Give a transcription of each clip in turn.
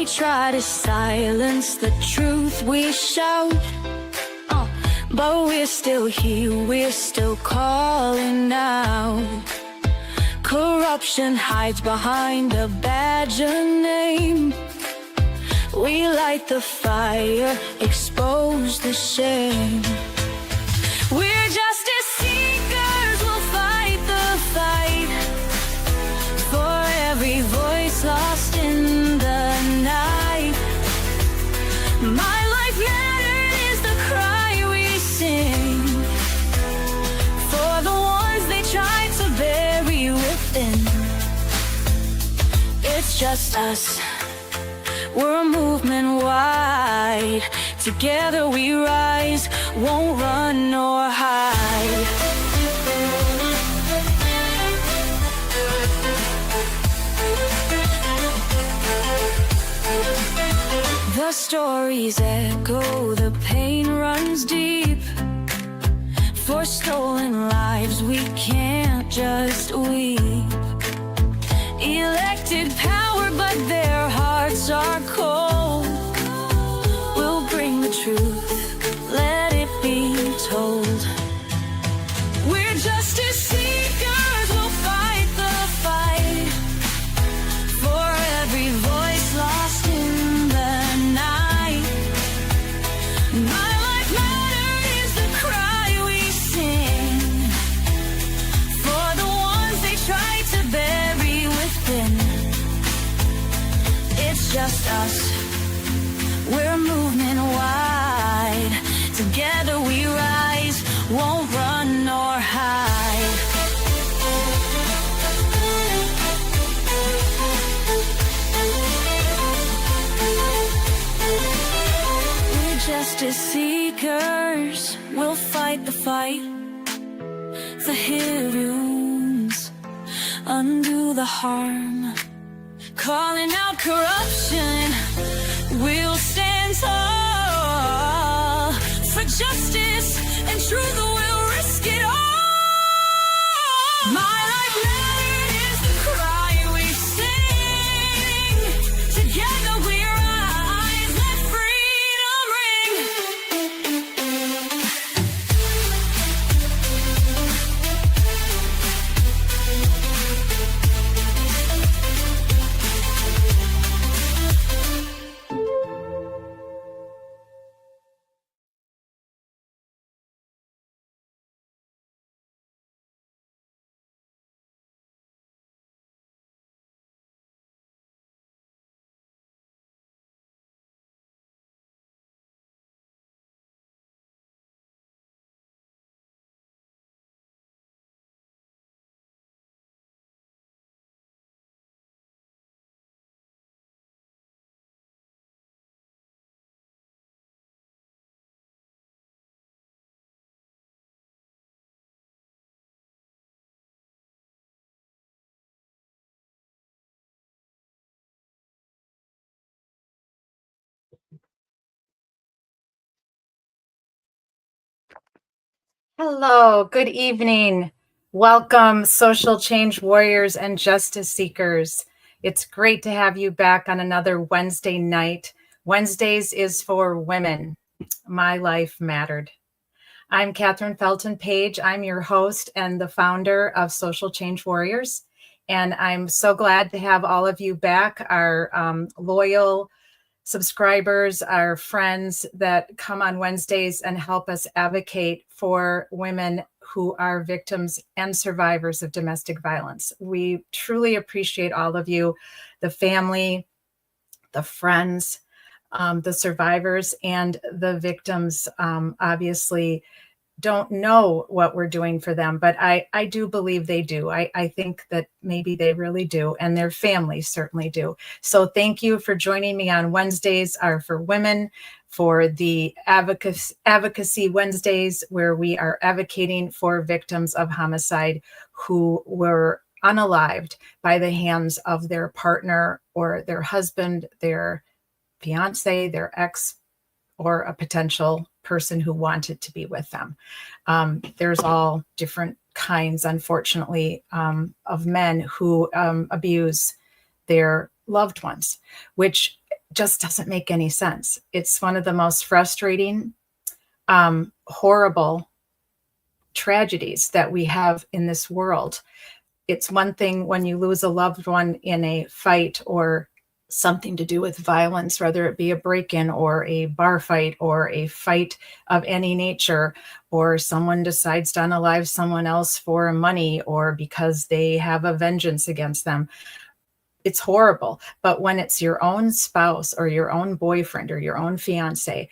try to silence the truth we shout, but we're still here, we're still calling out. Corruption hides behind a badger name. We light the fire, expose the shame. We're justice seekers, we'll fight the fight for every voice lost in the night. My life mattered is the cry we sing for the ones they tried to bury within. It's just us, we're a movement wide. Together we rise, won't run nor hide. The stories echo, the pain runs deep. For stolen lives we can't just weep. Elected power, but their hearts are cold. We'll bring the truth, let it be told. We're justice seekers, we'll fight the fight for every voice lost in the night. My life mattered is the cry we sing for the ones they try to bury within. It's just us, we're a movement wide. Together we rise, won't run nor hide. We're justice seekers, we'll fight the fight. The heroes undo the harm, calling out corruption. We'll stand tall for justice and truth. We'll risk it all. My life mattered is the cry we sing. Together we rise, let freedom ring. Hello, good evening. Welcome, social change warriors and justice seekers. It's great to have you back on another Wednesday night. Wednesdays is for women. My life mattered. I'm Catherine Felton Page. I'm your host and the founder of Social Change Warriors. And I'm so glad to have all of you back, our loyal subscribers, our friends that come on Wednesdays and help us advocate for women who are victims and survivors of domestic violence. We truly appreciate all of you, the family, the friends, the survivors, and the victims. Obviously don't know what we're doing for them, but I do believe they do. I think that maybe they really do, and their families certainly do. So thank you for joining me on Wednesdays are for women, for the Advocacy Wednesdays, where we are advocating for victims of homicide who were unalived by the hands of their partner or their husband, their fiance, their ex, or a potential person who wanted to be with them. There's all different kinds, unfortunately, of men who abuse their loved ones, which just doesn't make any sense. It's one of the most frustrating, horrible tragedies that we have in this world. It's one thing when you lose a loved one in a fight or something to do with violence, whether it be a break-in or a bar fight or a fight of any nature, or someone decides to unalive someone else for money or because they have a vengeance against them. It's horrible. But when it's your own spouse or your own boyfriend or your own fiance,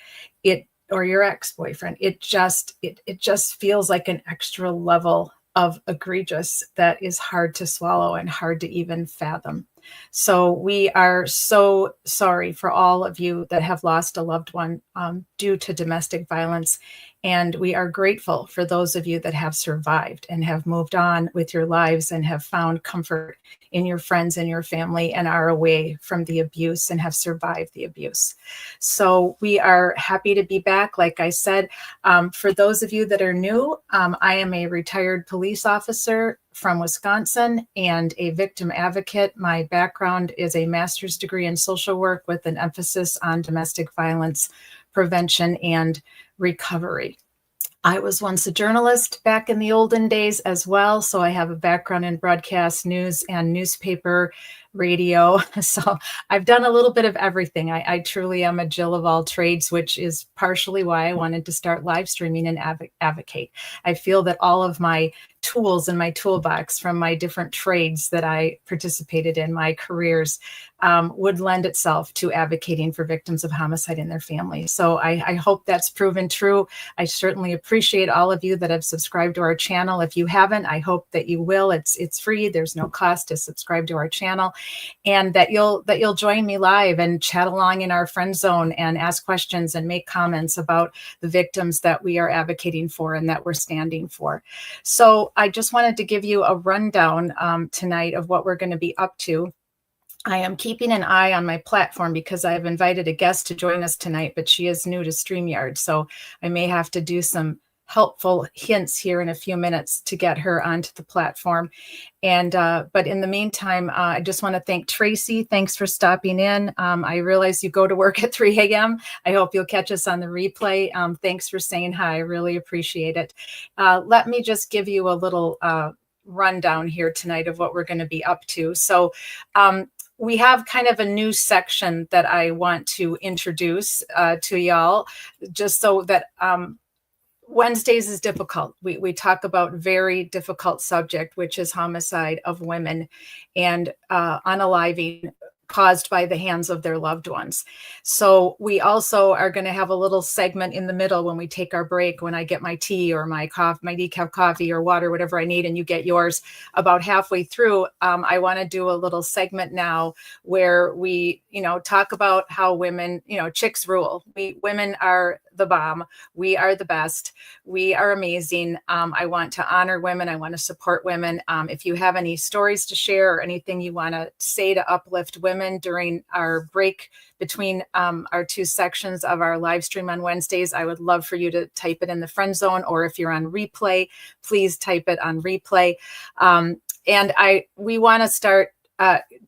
or your ex-boyfriend, it just feels like an extra level of egregious that is hard to swallow and hard to even fathom. So we are so sorry for all of you that have lost a loved one due to domestic violence. And we are grateful for those of you that have survived and have moved on with your lives and have found comfort in your friends and your family and are away from the abuse and have survived the abuse. So we are happy to be back. Like I said, for those of you that are new, I am a retired police officer from Wisconsin and a victim advocate. My background is a master's degree in social work with an emphasis on domestic violence prevention and recovery. I was once a journalist back in the olden days as well, so I have a background in broadcast news and newspaper, radio. So I've done a little bit of everything. I truly am a Jill of all trades, which is partially why I wanted to start live streaming and advocate. I feel that all of my tools in my toolbox from my different trades that I participated in, my careers, would lend itself to advocating for victims of homicide and their families. So I hope that's proven true. I certainly appreciate all of you that have subscribed to our channel. If you haven't, I hope that you will. It's free. There's no cost to subscribe to our channel, and that you'll join me live and chat along in our friend zone and ask questions and make comments about the victims that we are advocating for and that we're standing for. So I just wanted to give you a rundown tonight of what we're going to be up to. I am keeping an eye on my platform because I've invited a guest to join us tonight, but she is new to StreamYard. So I may have to do some helpful hints here in a few minutes to get her onto the platform. And but in the meantime, I just want to thank Tracy. Thanks for stopping in. I realize you go to work at 3 a.m. I hope you'll catch us on the replay. Thanks for saying hi. I really appreciate it. Let me just give you a little rundown here tonight of what we're going to be up to. So we have kind of a new section that I want to introduce to y'all, just so that Wednesdays is difficult. We talk about very difficult subject, which is homicide of women and unaliving caused by the hands of their loved ones. So we also are going to have a little segment in the middle when we take our break, when I get my tea or my coffee, my decaf coffee or water, whatever I need, and you get yours. About halfway through, I want to do a little segment now where we, talk about how women, chicks rule. Women are the bomb. We are the best. We are amazing. I want to honor women. I want to support women. If you have any stories to share or anything you want to say to uplift women during our break between our two sections of our live stream on Wednesdays, I would love for you to type it in the friend zone, or if you're on replay, please type it on replay. We want to start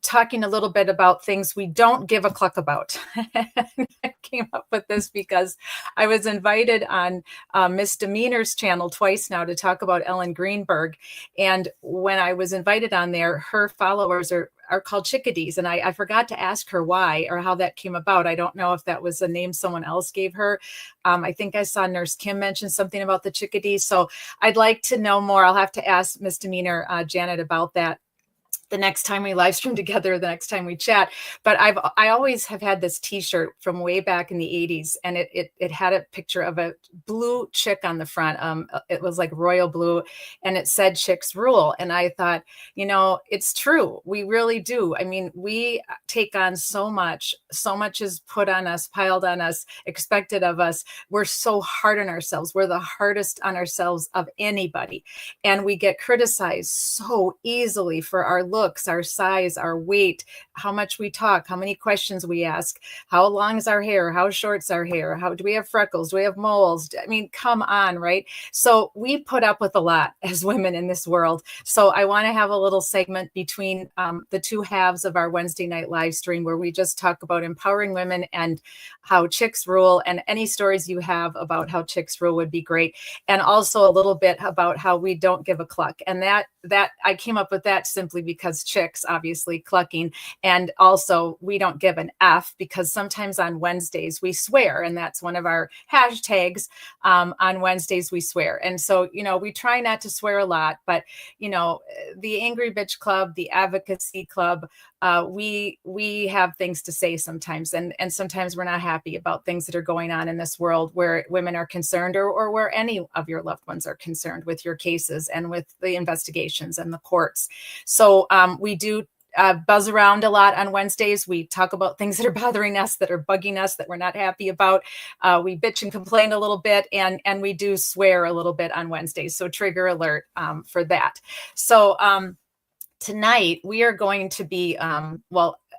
talking a little bit about things we don't give a cluck about. I came up with this because I was invited on Miss Demeanor's channel twice now to talk about Ellen Greenberg. And when I was invited on there, her followers are called chickadees. And I forgot to ask her why or how that came about. I don't know if that was a name someone else gave her. I think I saw Nurse Kim mention something about the chickadees. So I'd like to know more. I'll have to ask Miss Demeanor, Janet, about that the next time we live stream together, the next time we chat. But I always have had this T-shirt from way back in the 80s, and it had a picture of a blue chick on the front. It was like royal blue, and it said "Chicks Rule." And I thought, it's true. We really do. I mean, we take on so much. So much is put on us, piled on us, expected of us. We're so hard on ourselves. We're the hardest on ourselves of anybody, and we get criticized so easily for our looks, our size, our weight, how much we talk, how many questions we ask, how long is our hair, how short's our hair, how do we have freckles, do we have moles? I mean, come on, right? So we put up with a lot as women in this world. So I want to have a little segment between the two halves of our Wednesday night live stream where we just talk about empowering women and how chicks rule, and any stories you have about how chicks rule would be great. And also a little bit about how we don't give a cluck. And that I came up with that simply because chicks, obviously clucking, and also we don't give an F because sometimes on Wednesdays we swear, and that's one of our hashtags. On Wednesdays we swear. And so, we try not to swear a lot, but the Angry Bitch Club, the Advocacy Club, we have things to say sometimes, and sometimes we're not happy about things that are going on in this world where women are concerned, or where any of your loved ones are concerned with your cases and with the investigations and the courts. So we do buzz around a lot on Wednesdays. We talk about things that are bothering us, that are bugging us, that we're not happy about. We bitch and complain a little bit, and we do swear a little bit on Wednesdays. So trigger alert for that. So tonight we are going to be,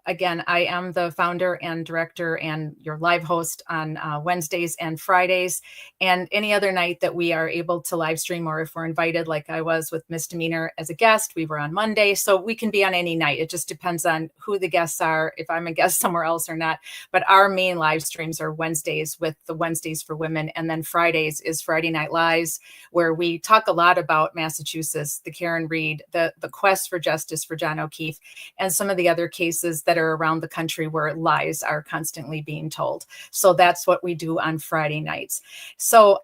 again, I am the founder and director and your live host on Wednesdays and Fridays, and any other night that we are able to live stream, or if we're invited, like I was with Misdemeanor as a guest, we were on Monday. So we can be on any night. It just depends on who the guests are, if I'm a guest somewhere else or not. But our main live streams are Wednesdays with the Wednesdays for Women. And then Fridays is Friday Night Lies, where we talk a lot about Massachusetts, the Karen Read, the quest for justice for John O'Keefe, and some of the other cases that are around the country where lies are constantly being told. So that's what we do on Friday nights. So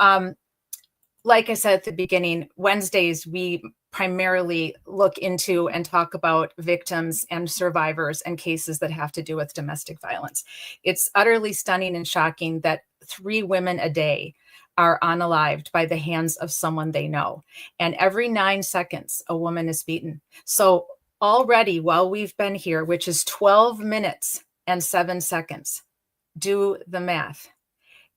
like I said at the beginning, Wednesdays, we primarily look into and talk about victims and survivors and cases that have to do with domestic violence. It's utterly stunning and shocking that 3 women a day are unalived by the hands of someone they know. And every 9 seconds, a woman is beaten. So already, while we've been here, which is 12 minutes and 7 seconds, do the math.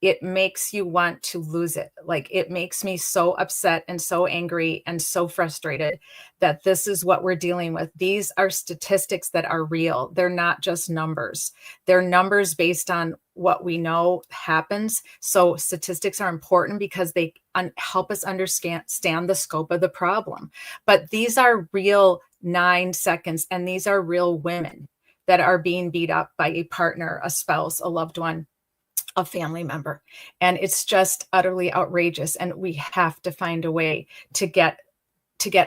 It makes you want to lose it. Like, it makes me so upset and so angry and so frustrated that this is what we're dealing with. These are statistics that are real. They're not just numbers. They're numbers based on what we know happens. So statistics are important because they help us understand the scope of the problem. But these are real 9 seconds, and these are real women that are being beat up by a partner, a spouse, a loved one, a family member. And it's just utterly outrageous. And we have to find a way to get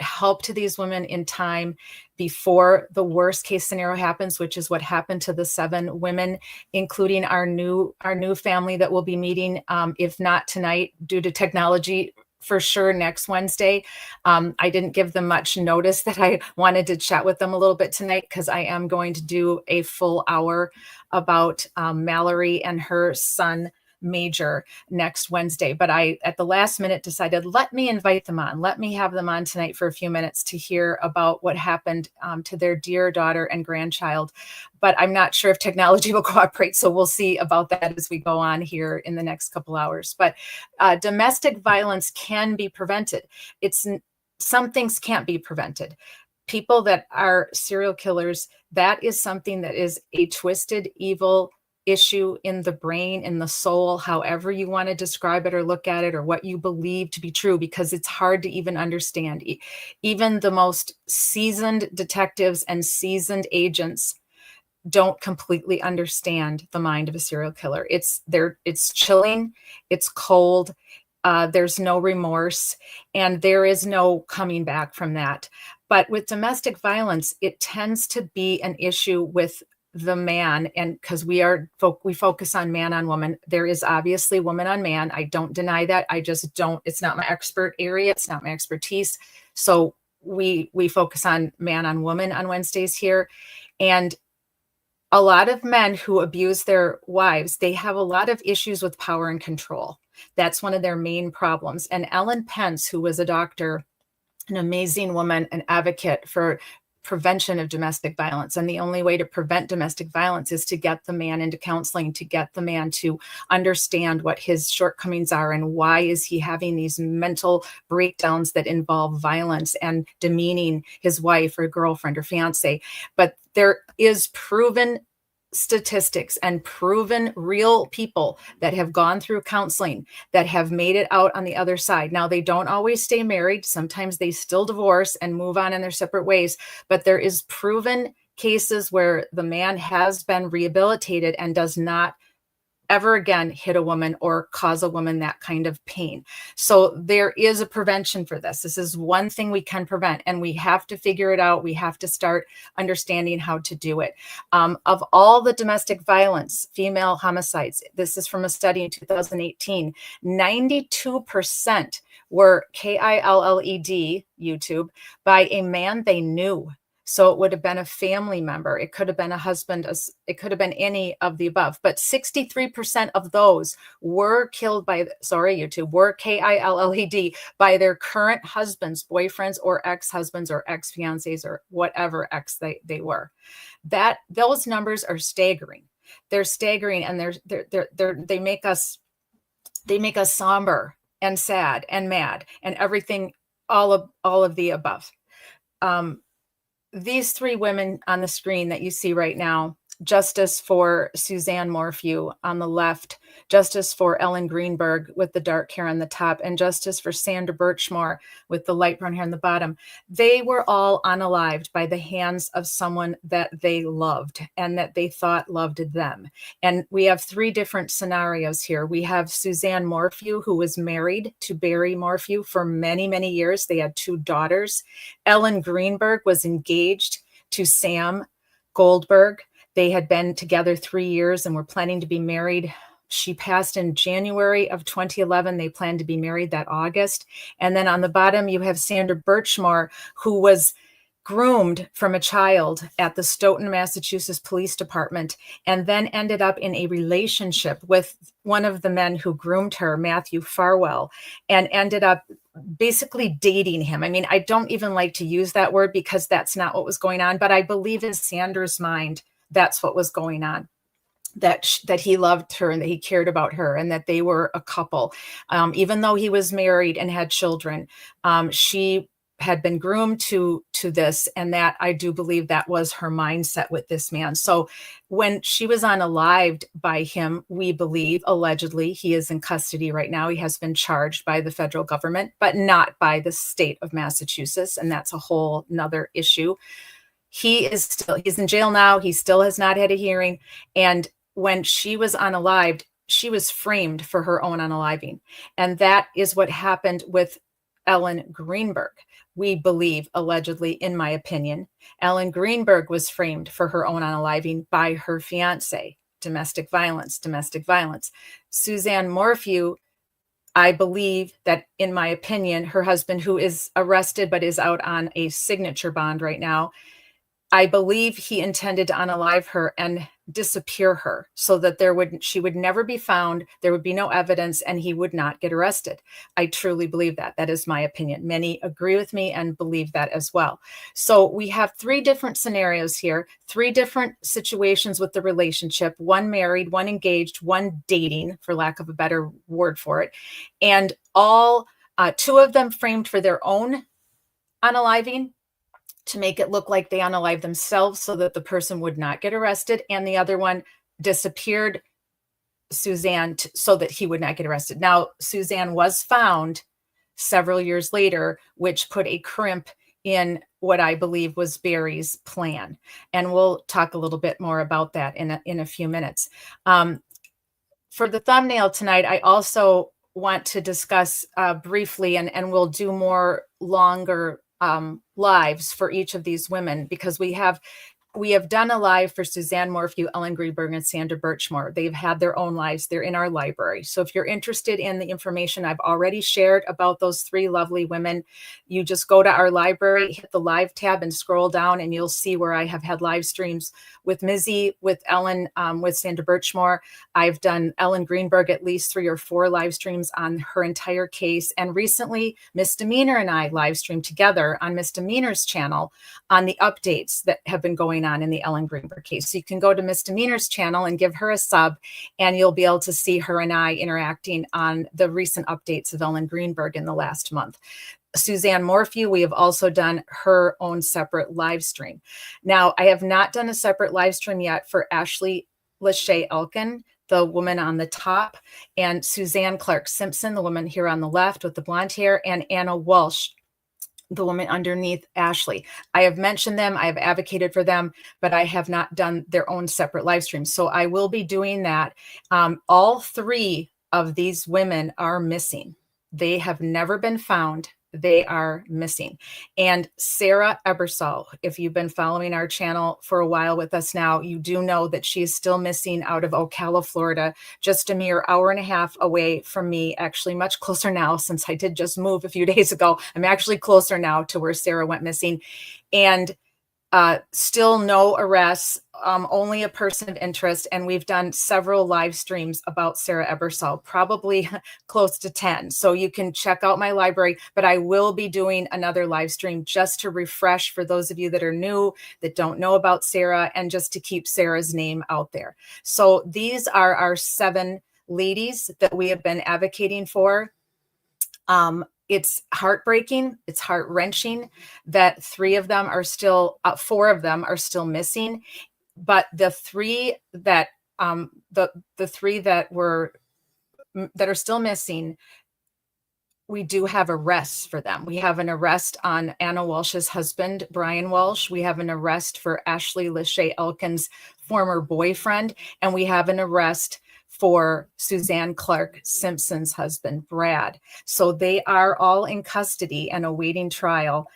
help to these women in time before the worst case scenario happens, which is what happened to the 7 women, including our new family that will be meeting, if not tonight due to technology, for sure next Wednesday. I didn't give them much notice that I wanted to chat with them a little bit tonight, because I am going to do a full hour about Mallory and her son Major next Wednesday. But I, at the last minute, decided, let me invite them on. Let me have them on tonight for a few minutes to hear about what happened to their dear daughter and grandchild. But I'm not sure if technology will cooperate. So we'll see about that as we go on here in the next couple hours. But domestic violence can be prevented. Some things can't be prevented. People that are serial killers, that is something that is a twisted, evil issue in the brain, in the soul, however you want to describe it or look at it, or what you believe to be true, because it's hard to even understand. Even the most seasoned detectives and seasoned agents don't completely understand the mind of a serial killer. It's chilling, it's cold, there's no remorse, and there is no coming back from that. But with domestic violence, it tends to be an issue with the man, and because we focus on man on woman. There is obviously woman on man. I don't deny that. I just don't, it's not my expert area. It's not my expertise. So we focus on man on woman on Wednesdays here. And a lot of men who abuse their wives, they have a lot of issues with power and control. That's one of their main problems. And Ellen Pence, who was a doctor, an amazing woman, an advocate for prevention of domestic violence. And the only way to prevent domestic violence is to get the man into counseling, to get the man to understand what his shortcomings are and why is he having these mental breakdowns that involve violence and demeaning his wife or girlfriend or fiance. But there is proven statistics and proven real people that have gone through counseling that have made it out on the other side. Now, they don't always stay married. Sometimes they still divorce and move on in their separate ways, but there is proven cases where the man has been rehabilitated and does not ever again hit a woman or cause a woman that kind of pain. So there is a prevention for this. This is one thing we can prevent, and we have to figure it out. We have to start understanding how to do it. Of all the domestic violence, female homicides, this is from a study in 2018, 92% were KILLED, YouTube, by a man they knew. So it would have been a family member. It could have been a husband. It could have been any of the above. But 63% of those were killed by, were KILLED by their current husbands, boyfriends, or ex-husbands, or ex-fiancés, or whatever ex they were. Those numbers are staggering. They're staggering, and they make us somber and sad and mad and everything, all of the above. These three women on the screen that you see right now, justice for Suzanne Morphew on the left, justice for Ellen Greenberg with the dark hair on the top, and justice for Sandra Birchmore with the light brown hair on the bottom. They were all unalived by the hands of someone that they loved and that they thought loved them. And we have three different scenarios here. We have Suzanne Morphew, who was married to Barry Morphew for many, many years. They had two daughters. Ellen Greenberg was engaged to Sam Goldberg. They had been together 3 years and were planning to be married. She passed in January of 2011. They planned to be married that August. And then on the bottom, you have Sandra Birchmore, who was groomed from a child at the Stoughton, Massachusetts Police Department, and then ended up in a relationship with one of the men who groomed her, Matthew Farwell, and ended up basically dating him. I mean, I don't even like to use that word because that's not what was going on, but I believe in Sandra's mind, that's what was going on, that he loved her and that he cared about her and that they were a couple. Even though he was married and had children, she had been groomed to this, and that I do believe that was her mindset with this man. So when she was unalived by him, we believe, allegedly, he is in custody right now. He has been charged by the federal government, but not by the state of Massachusetts, and that's a whole nother issue. He's in jail now. He still has not had a hearing. And when she was unalived, she was framed for her own unaliving. And that is what happened with Ellen Greenberg. We believe, allegedly, in my opinion, Ellen Greenberg was framed for her own unaliving by her fiance. Domestic violence. Suzanne Morphew, I believe that, in my opinion, her husband, who is arrested but is out on a signature bond right now, I believe he intended to unalive her and disappear her so that she would never be found, there would be no evidence, and he would not get arrested. I truly believe that. That is my opinion. Many agree with me and believe that as well. So we have three different scenarios here, three different situations with the relationship, one married, one engaged, one dating, for lack of a better word for it, and all two of them framed for their own unaliving, to make it look like they unalived themselves so that the person would not get arrested. And the other one disappeared Suzanne so that he would not get arrested. Now, Suzanne was found several years later, which put a crimp in what I believe was Barry's plan. And we'll talk a little bit more about that in a few minutes. For the thumbnail tonight, I also want to discuss briefly, and we'll do more longer lives for each of these women, because we have we have done a live for Suzanne Morphew, Ellen Greenberg, and Sandra Birchmore. They've had their own lives. They're in our library. So if you're interested in the information I've already shared about those three lovely women, you just go to our library, hit the live tab and scroll down, and you'll see where I have had live streams with Mizzy, with Ellen, with Sandra Birchmore. I've done Ellen Greenberg at least 3 or 4 live streams on her entire case. And recently, Misdemeanor and I live streamed together on Misdemeanor's channel on the updates that have been going on in the Ellen Greenberg case. So you can go to Misdemeanor's channel and give her a sub, and you'll be able to see her and I interacting on the recent updates of Ellen Greenberg in the last month. Suzanne Morphew, we have also done her own separate live stream. Now, I have not done a separate live stream yet for Ashley Lachey Elkin, the woman on the top, and Suzanne Clark Simpson, the woman here on the left with the blonde hair, and Anna Walsh, the woman underneath Ashley. I have mentioned them, I have advocated for them, but I have not done their own separate live streams. So I will be doing that. All 3 of these women are missing. They have never been found. They are missing. And Sarah Ebersol, if you've been following our channel for a while with us now, you do know that she is still missing out of Ocala, Florida, just a mere hour and a half away from me, actually much closer now since I did just move a few days ago. I'm actually closer now to where Sarah went missing. And still no arrests, only a person of interest. And we've done several live streams about Sarah Ebersol, probably close to 10. So you can check out my library, but I will be doing another live stream just to refresh for those of you that are new, that don't know about Sarah, and just to keep Sarah's name out there. So these are our 7 ladies that we have been advocating for. It's heartbreaking. It's heart-wrenching that 3 of them are still, 4 of them are still missing. But the 3 that the 3 that are still missing, we do have arrests for them. We have an arrest on Anna Walsh's husband, Brian Walsh. We have an arrest for Ashley Lachey Elkin's former boyfriend, and we have an arrest for Suzanne Clark Simpson's husband, Brad. So they are all in custody and awaiting trial.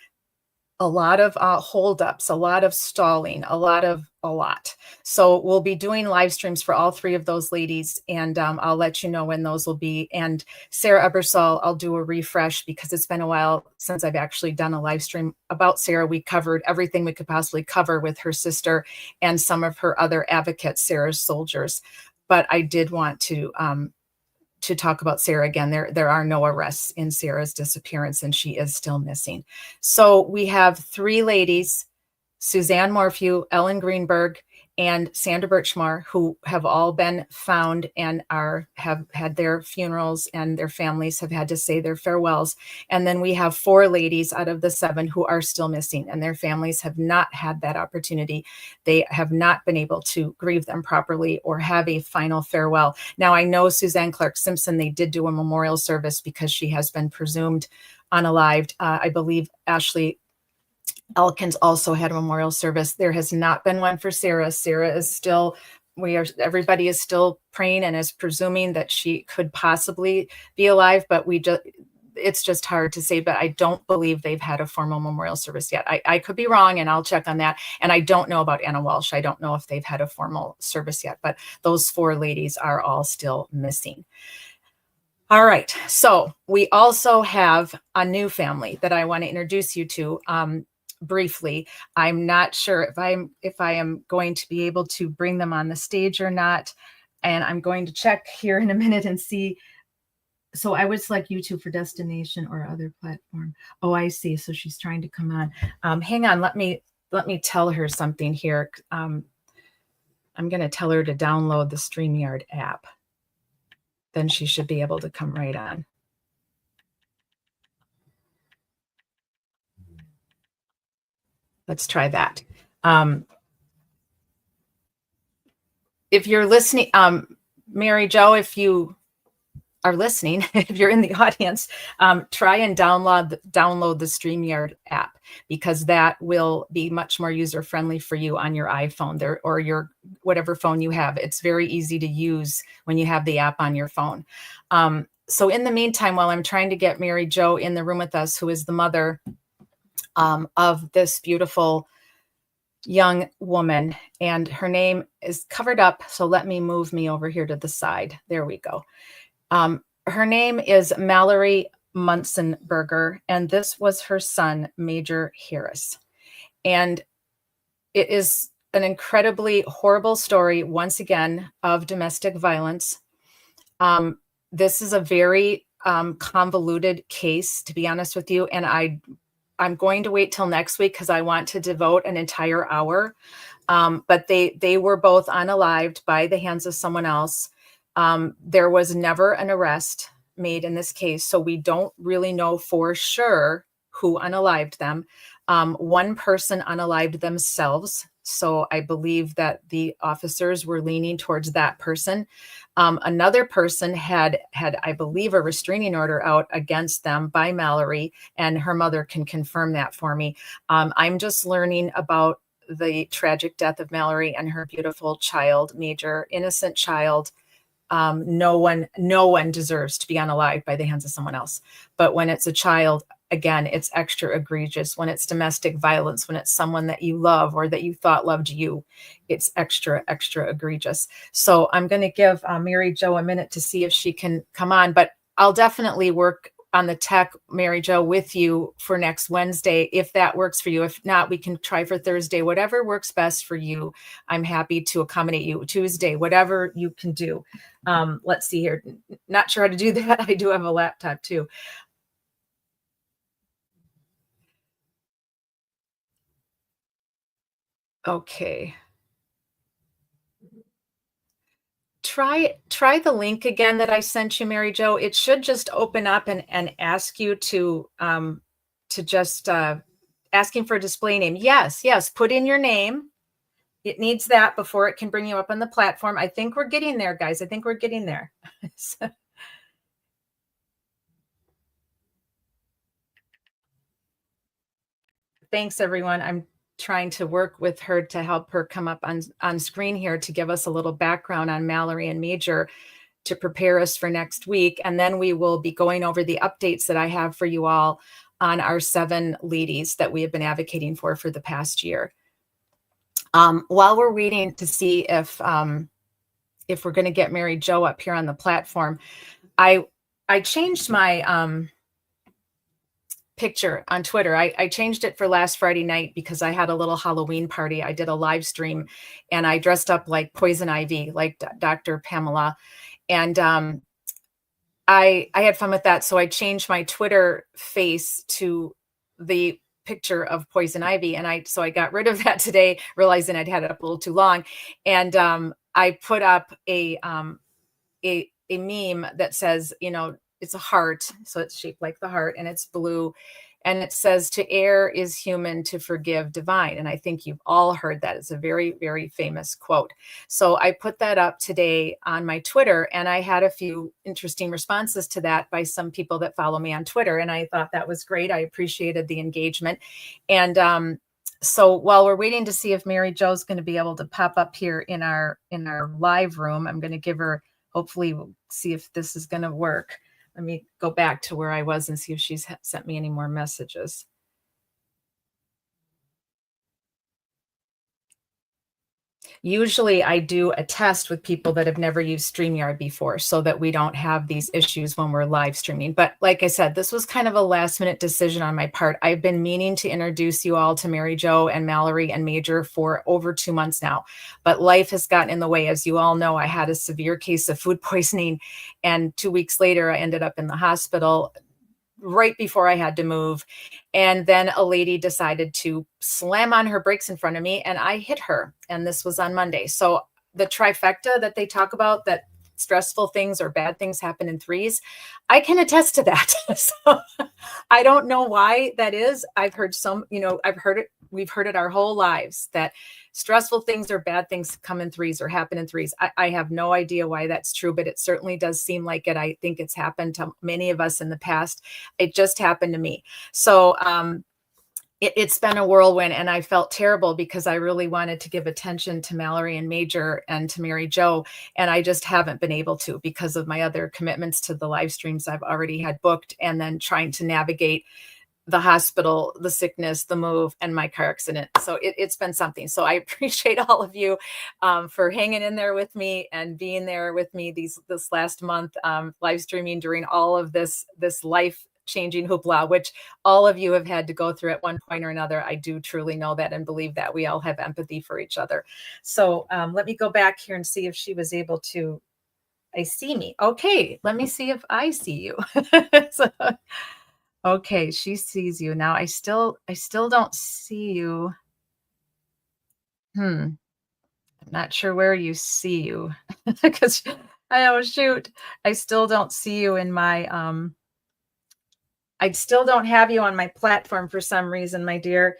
A lot of holdups, a lot of stalling, a lot. So we'll be doing live streams for all 3 of those ladies, and I'll let you know when those will be. And Sarah Ebersol, I'll do a refresh because it's been a while since I've actually done a live stream about Sarah. We covered everything we could possibly cover with her sister and some of her other advocates, Sarah's soldiers. But I did want to talk about Sarah again. There are no arrests in Sarah's disappearance, and she is still missing. So we have 3 ladies, Suzanne Morphew, Ellen Greenberg, and Sandra Birchmore, who have all been found and have had their funerals, and their families have had to say their farewells. And then we have 4 ladies out of the 7 who are still missing, and their families have not had that opportunity. They have not been able to grieve them properly or have a final farewell. Now, I know Suzanne Clark Simpson, they did do a memorial service because she has been presumed unalived. I believe Ashley Elkins also had a memorial service. There has not been one for Sarah. Sarah is still, everybody is still praying and is presuming that she could possibly be alive, but it's just hard to say, but I don't believe they've had a formal memorial service yet. I could be wrong, and I'll check on that. And I don't know about Anna Walsh. I don't know if they've had a formal service yet, but those 4 ladies are all still missing. All right. So we also have a new family that I want to introduce you to. Briefly, I'm not sure if I am going to be able to bring them on the stage or not, and I'm going to check here in a minute and see. So I would select YouTube for destination or other platform. Oh, I see. So she's trying to come on. Hang on. Let me tell her something here. I'm going to tell her to download the StreamYard app. Then she should be able to come right on. Let's try that. If you're listening, Mary Jo, if you are listening, if you're in the audience, try and download the StreamYard app, because that will be much more user-friendly for you on your iPhone there, or your whatever phone you have. It's very easy to use when you have the app on your phone. So in the meantime, while I'm trying to get Mary Jo in the room with us, who is the mother of this beautiful young woman, and her name is covered up. So let me move me over here to the side. There we go. Her name is Mallory Munzenberger, and this was her son, Major Harris. And it is an incredibly horrible story, once again, of domestic violence. This is a very convoluted case, to be honest with you, and I'm going to wait till next week because I want to devote an entire hour. But they were both unalived by the hands of someone else. There was never an arrest made in this case, so we don't really know for sure who unalived them. One person unalived themselves, so I believe that the officers were leaning towards that person. Another person had, I believe, a restraining order out against them by Mallory, and her mother can confirm that for me. I'm just learning about the tragic death of Mallory and her beautiful child, Major, innocent child. No one deserves to be unalived by the hands of someone else. But when it's a child, again, it's extra egregious. When it's domestic violence, when it's someone that you love or that you thought loved you, it's extra egregious. So I'm going to give Mary Jo a minute to see if she can come on, but I'll definitely work on the tech, Mary Jo, with you for next Wednesday, if that works for you. If not, we can try for Thursday, whatever works best for you. I'm happy to accommodate you. Tuesday, whatever you can do. Let's see here. Not sure how to do that. I do have a laptop too. Okay. Try the link again that I sent you, Mary Jo. It should just open up and ask you to just asking for a display name. Yes, put in your name. It needs that before it can bring you up on the platform. I think we're getting there, guys. I think we're getting there. So, thanks, everyone. I'm trying to work with her to help her come up on screen here to give us a little background on Mallory and Major to prepare us for next week. And then we will be going over the updates that I have for you all on our 7 ladies that we have been advocating for the past year. While we're waiting to see if we're going to get Mary Jo up here on the platform, I changed my picture on Twitter. I changed it for last Friday night because I had a little Halloween party. I did a live stream and I dressed up like Poison Ivy, like Dr. Pamela. And I had fun with that. So I changed my Twitter face to the picture of Poison Ivy. And I got rid of that today, realizing I'd had it up a little too long. And I put up a meme that says, it's a heart. So it's shaped like the heart and it's blue. And it says, to err is human, to forgive divine. And I think you've all heard that. It's a very, very famous quote. So I put that up today on my Twitter, and I had a few interesting responses to that by some people that follow me on Twitter. And I thought that was great. I appreciated the engagement. And so while we're waiting to see if Mary Jo's going to be able to pop up here in our live room, I'm going to give her, hopefully we'll see if this is going to work. Let me go back to where I was and see if she's sent me any more messages. Usually I do a test with people that have never used StreamYard before so that we don't have these issues when we're live streaming. But like I said, this was kind of a last minute decision on my part. I've been meaning to introduce you all to Mary Jo and Mallory and Major for over 2 months now, but life has gotten in the way. As you all know, I had a severe case of food poisoning, and 2 weeks later, I ended up in the hospital right before I had to move. And then a lady decided to slam on her brakes in front of me and I hit her. And this was on Monday. So the trifecta that they talk about, that stressful things or bad things happen in threes, I can attest to that. So I don't know why that is. I've heard we've heard it our whole lives that stressful things or bad things come in threes or happen in threes. I have no idea why that's true, but it certainly does seem like it. I think it's happened to many of us in the past. It just happened to me. So it's been a whirlwind, and I felt terrible because I really wanted to give attention to Mallory and Major and to Mary Jo, and I just haven't been able to because of my other commitments to the live streams I've already had booked, and then trying to navigate the hospital, the sickness, the move, and my car accident. So it's been something. So I appreciate all of you for hanging in there with me and being there with me this last month, live streaming during all of this life changing hoopla, which all of you have had to go through at one point or another. I do truly know that and believe that we all have empathy for each other. So let me go back here and see if she was able to. I see me. Okay, let me see if I see you. So, okay, she sees you now. I still don't see you. I'm not sure where you see you because shoot, I still don't see you in my I still don't have you on my platform for some reason, my dear.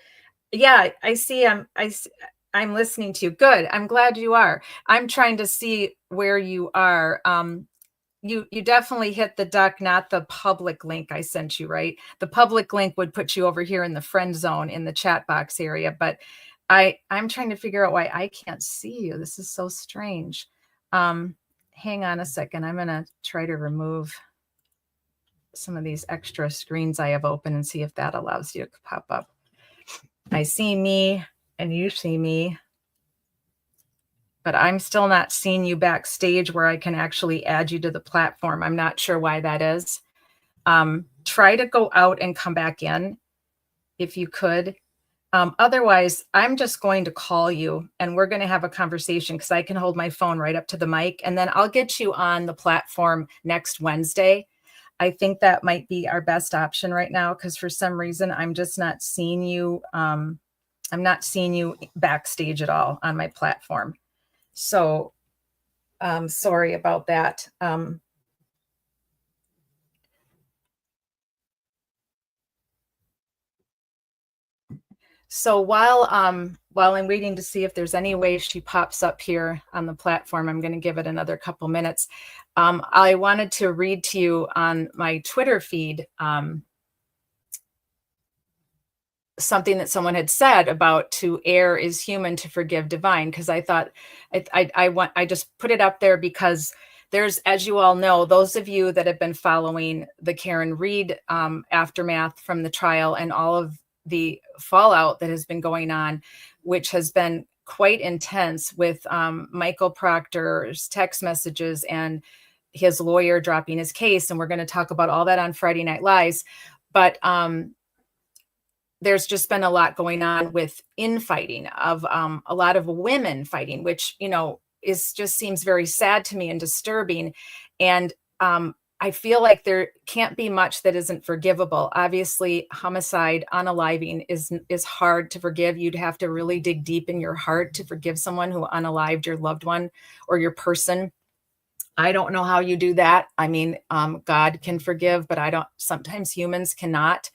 Yeah, I see. I'm listening to you. Good. I'm glad you are. I'm trying to see where you are. You definitely hit the duck, not the public link I sent you, right? The public link would put you over here in the friend zone in the chat box area, but I'm trying to figure out why I can't see you. This is so strange. Hang on a second. I'm gonna try to remove some of these extra screens I have open and see if that allows you to pop up. I see me and you see me, but I'm still not seeing you backstage where I can actually add you to the platform. I'm not sure why that is. Try to go out and come back in if you could. Otherwise, I'm just going to call you and we're going to have a conversation because I can hold my phone right up to the mic and then I'll get you on the platform next Wednesday. I think that might be our best option right now because for some reason, I'm just not seeing you. I'm not seeing you backstage at all on my platform. So sorry about that. So while I'm waiting to see if there's any way she pops up here on the platform, I'm going to give it another couple minutes. I wanted to read to you on my Twitter feed something that someone had said about to err is human, to forgive divine, because I thought I just put it up there because there's, as you all know, those of you that have been following the Karen Read aftermath from the trial and all of the fallout that has been going on, which has been quite intense with Michael Proctor's text messages and his lawyer dropping his case. And we're going to talk about all that on Friday Night Lies. But there's just been a lot going on with infighting of a lot of women fighting, which, just seems very sad to me and disturbing. And I feel like there can't be much that isn't forgivable. Obviously, homicide, unaliving is hard to forgive. You'd have to really dig deep in your heart to forgive someone who unalived your loved one or your person. I don't know how you do that. I mean, God can forgive, but sometimes humans cannot.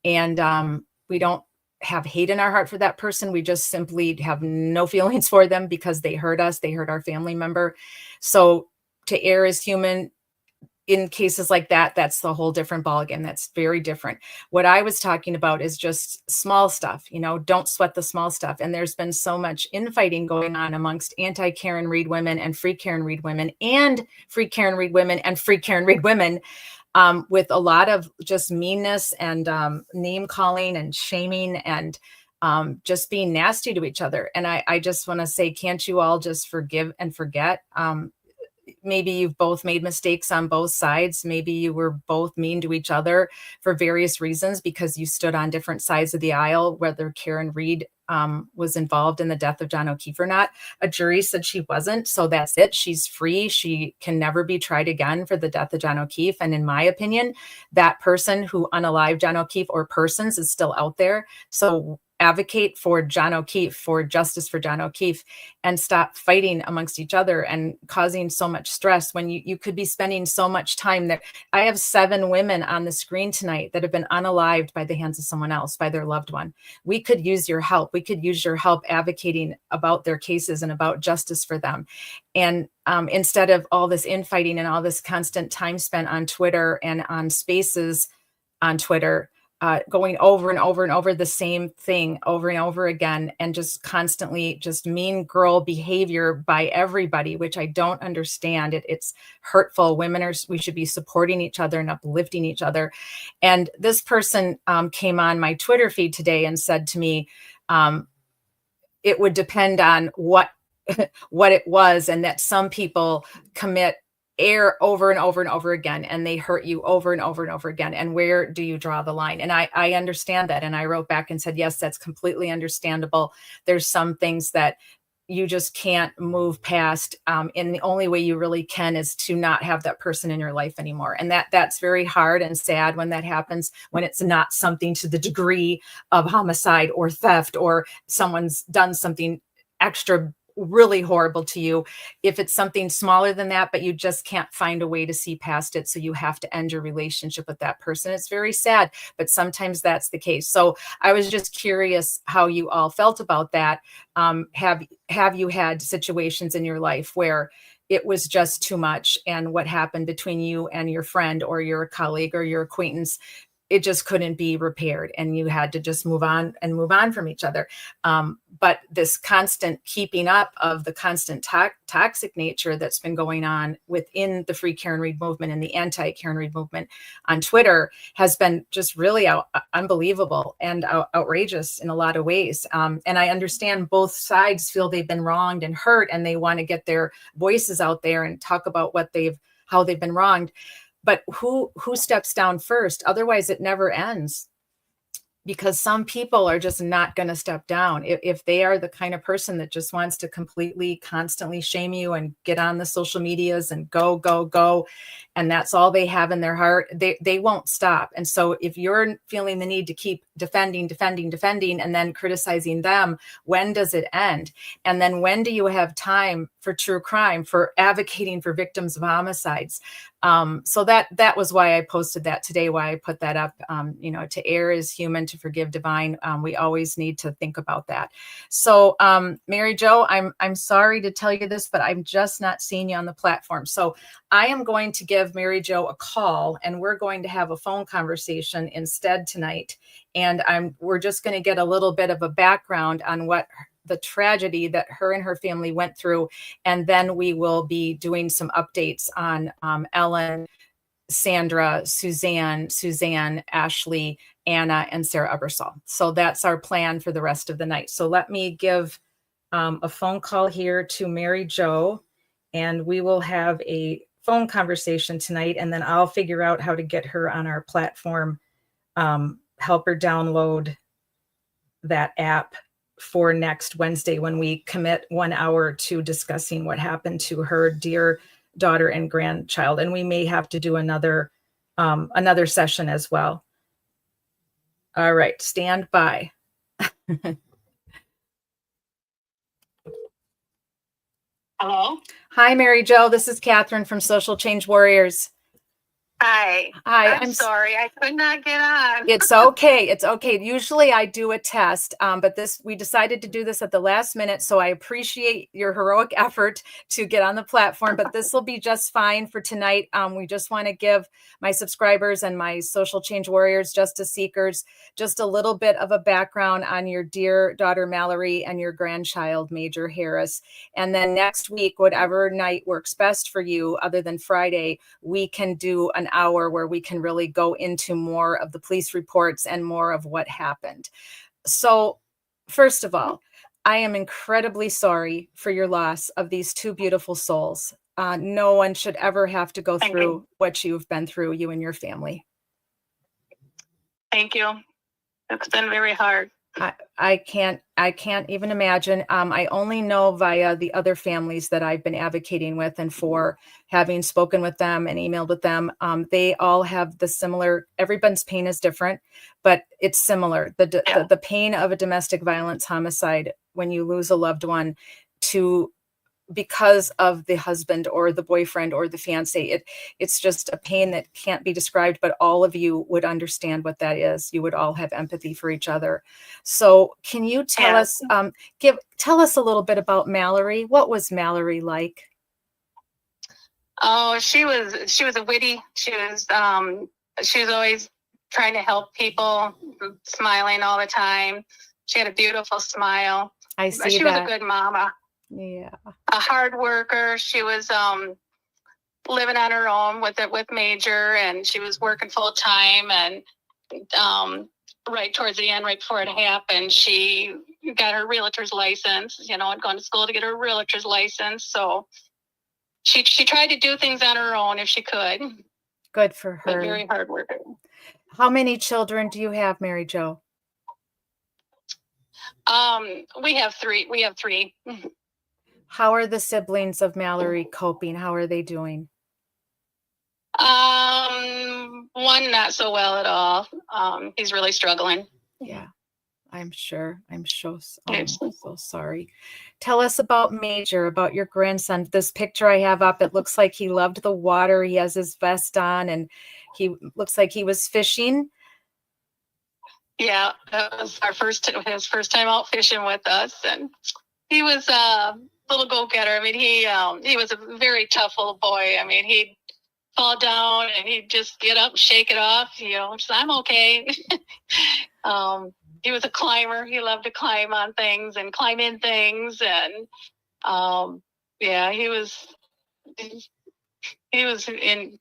And we don't have hate in our heart for that person. We just simply have no feelings for them because they hurt us. They hurt our family member. So to err is human. In cases like that, that's the whole different ballgame. That's very different. What I was talking about is just small stuff, don't sweat the small stuff. And there's been so much infighting going on amongst anti-Karen Read women and free Karen Read women and free Karen Read women and free Karen Read women, with a lot of just meanness and name calling and shaming and just being nasty to each other. And I just want to say, can't you all just forgive and forget? Maybe you've both made mistakes on both sides. Maybe you were both mean to each other for various reasons because you stood on different sides of the aisle, whether Karen Read was involved in the death of John O'Keefe or not. A jury said she wasn't. So that's it. She's free. She can never be tried again for the death of John O'Keefe. And in my opinion, that person who unalived John O'Keefe or persons is still out there. So advocate for John O'Keefe, for justice for John O'Keefe, and stop fighting amongst each other and causing so much stress when you could be spending so much time there. I have 7 women on the screen tonight that have been unalived by the hands of someone else, by their loved one. We could use your help. We could use your help advocating about their cases and about justice for them. And instead of all this infighting and all this constant time spent on Twitter and on spaces on Twitter, going over and over and over the same thing over and over again, and just constantly just mean girl behavior by everybody, which I don't understand. It's hurtful. We should be supporting each other and uplifting each other. And this person came on my Twitter feed today and said to me, it would depend on what it was, and that some people commit error over and over and over again, and they hurt you over and over and over again. And where do you draw the line? And I understand that. And I wrote back and said, yes, that's completely understandable. There's some things that you just can't move past. And the only way you really can is to not have that person in your life anymore. And that's very hard and sad when that happens, when it's not something to the degree of homicide or theft, or someone's done something extra really horrible to you. If it's something smaller than that, but you just can't find a way to see past it, so you have to end your relationship with that person, it's very sad, but sometimes that's the case. So I was just curious how you all felt about that. Have you had situations in your life where it was just too much, and what happened between you and your friend or your colleague or your acquaintance, it just couldn't be repaired, and you had to just move on from each other? But this constant keeping up of the constant toxic nature that's been going on within the Free Karen Read movement and the anti-Karen Read movement on Twitter has been just really unbelievable and outrageous in a lot of ways. And I understand both sides feel they've been wronged and hurt, and they want to get their voices out there and talk about how they've been wronged. But who steps down first? Otherwise, it never ends, because some people are just not going to step down. If they are the kind of person that just wants to completely, constantly shame you and get on the social medias and go, and that's all they have in their heart, they won't stop. And so if you're feeling the need to keep defending, and then criticizing them, when does it end? And then when do you have time for true crime, for advocating for victims of homicides? So that was why I posted that today, why I put that up. To err is human, to forgive divine. We always need to think about that. So Mary Jo, I'm sorry to tell you this, but I'm just not seeing you on the platform. So I am going to give Mary Jo a call, and we're going to have a phone conversation instead tonight. And we're just going to get a little bit of a background on what the tragedy that her and her family went through. And then we will be doing some updates on Ellen, Sandra, Suzanne, Ashley, Anna, and Sarah Ebersol. So that's our plan for the rest of the night. So let me give a phone call here to Mary Jo, and we will have a phone conversation tonight, and then I'll figure out how to get her on our platform, help her download that app for next Wednesday, when we commit 1 hour to discussing what happened to her dear daughter and grandchild. And we may have to do another session as well. All right, stand by. Hello. Hi, Mary Jo. This is Catherine from Social Change Warriors. Hi. I'm sorry. I could not get on. It's okay. It's okay. Usually I do a test, but we decided to do this at the last minute. So I appreciate your heroic effort to get on the platform, but this will be just fine for tonight. We just want to give my subscribers and my Social Change Warriors, Justice Seekers, just a little bit of a background on your dear daughter, Mallory, and your grandchild, Major Harris. And then next week, whatever night works best for you, other than Friday, we can do an hour where we can really go into more of the police reports and more of what happened. So first of all, I am incredibly sorry for your loss of these two beautiful souls. No one should ever have to go through what you've been through, you and your family. Thank you. It's been very hard. I can't even imagine. I only know via the other families that I've been advocating with and for, having spoken with them and emailed with them. They all have the similar, everyone's pain is different, but it's similar. The pain of a domestic violence homicide, when you lose a loved one because of the husband or the boyfriend or the fiance, it's just a pain that can't be described, but all of you would understand what that is. You would all have empathy for each other. So can you tell us, tell us a little bit about Mallory? What was Mallory like? Oh, she was a witty. She was always trying to help people, smiling all the time. She had a beautiful smile. I see she that. was a good mama. Yeah. A hard worker. She was living on her own with Major, and she was working full time. And right towards the end, right before it happened, she got her realtor's license. You know, had gone to school to get her realtor's license. So she tried to do things on her own if she could. Good for her. But very hard worker. How many children do you have, Mary Jo? We have three. How are the siblings of Mallory coping? How are they doing? One not so well at all. He's really struggling. Yeah, I'm sure. I'm so sorry. Tell us about Major, about your grandson. This picture I have up, it looks like he loved the water. He has his vest on, and he looks like he was fishing. Yeah, that was his first time out fishing with us, and he was a little go-getter. I mean, he was a very tough little boy. I mean, he'd fall down and he'd just get up and shake it off. You know, just, I'm okay. He was a climber. He loved to climb on things and climb in things, and yeah, he was in.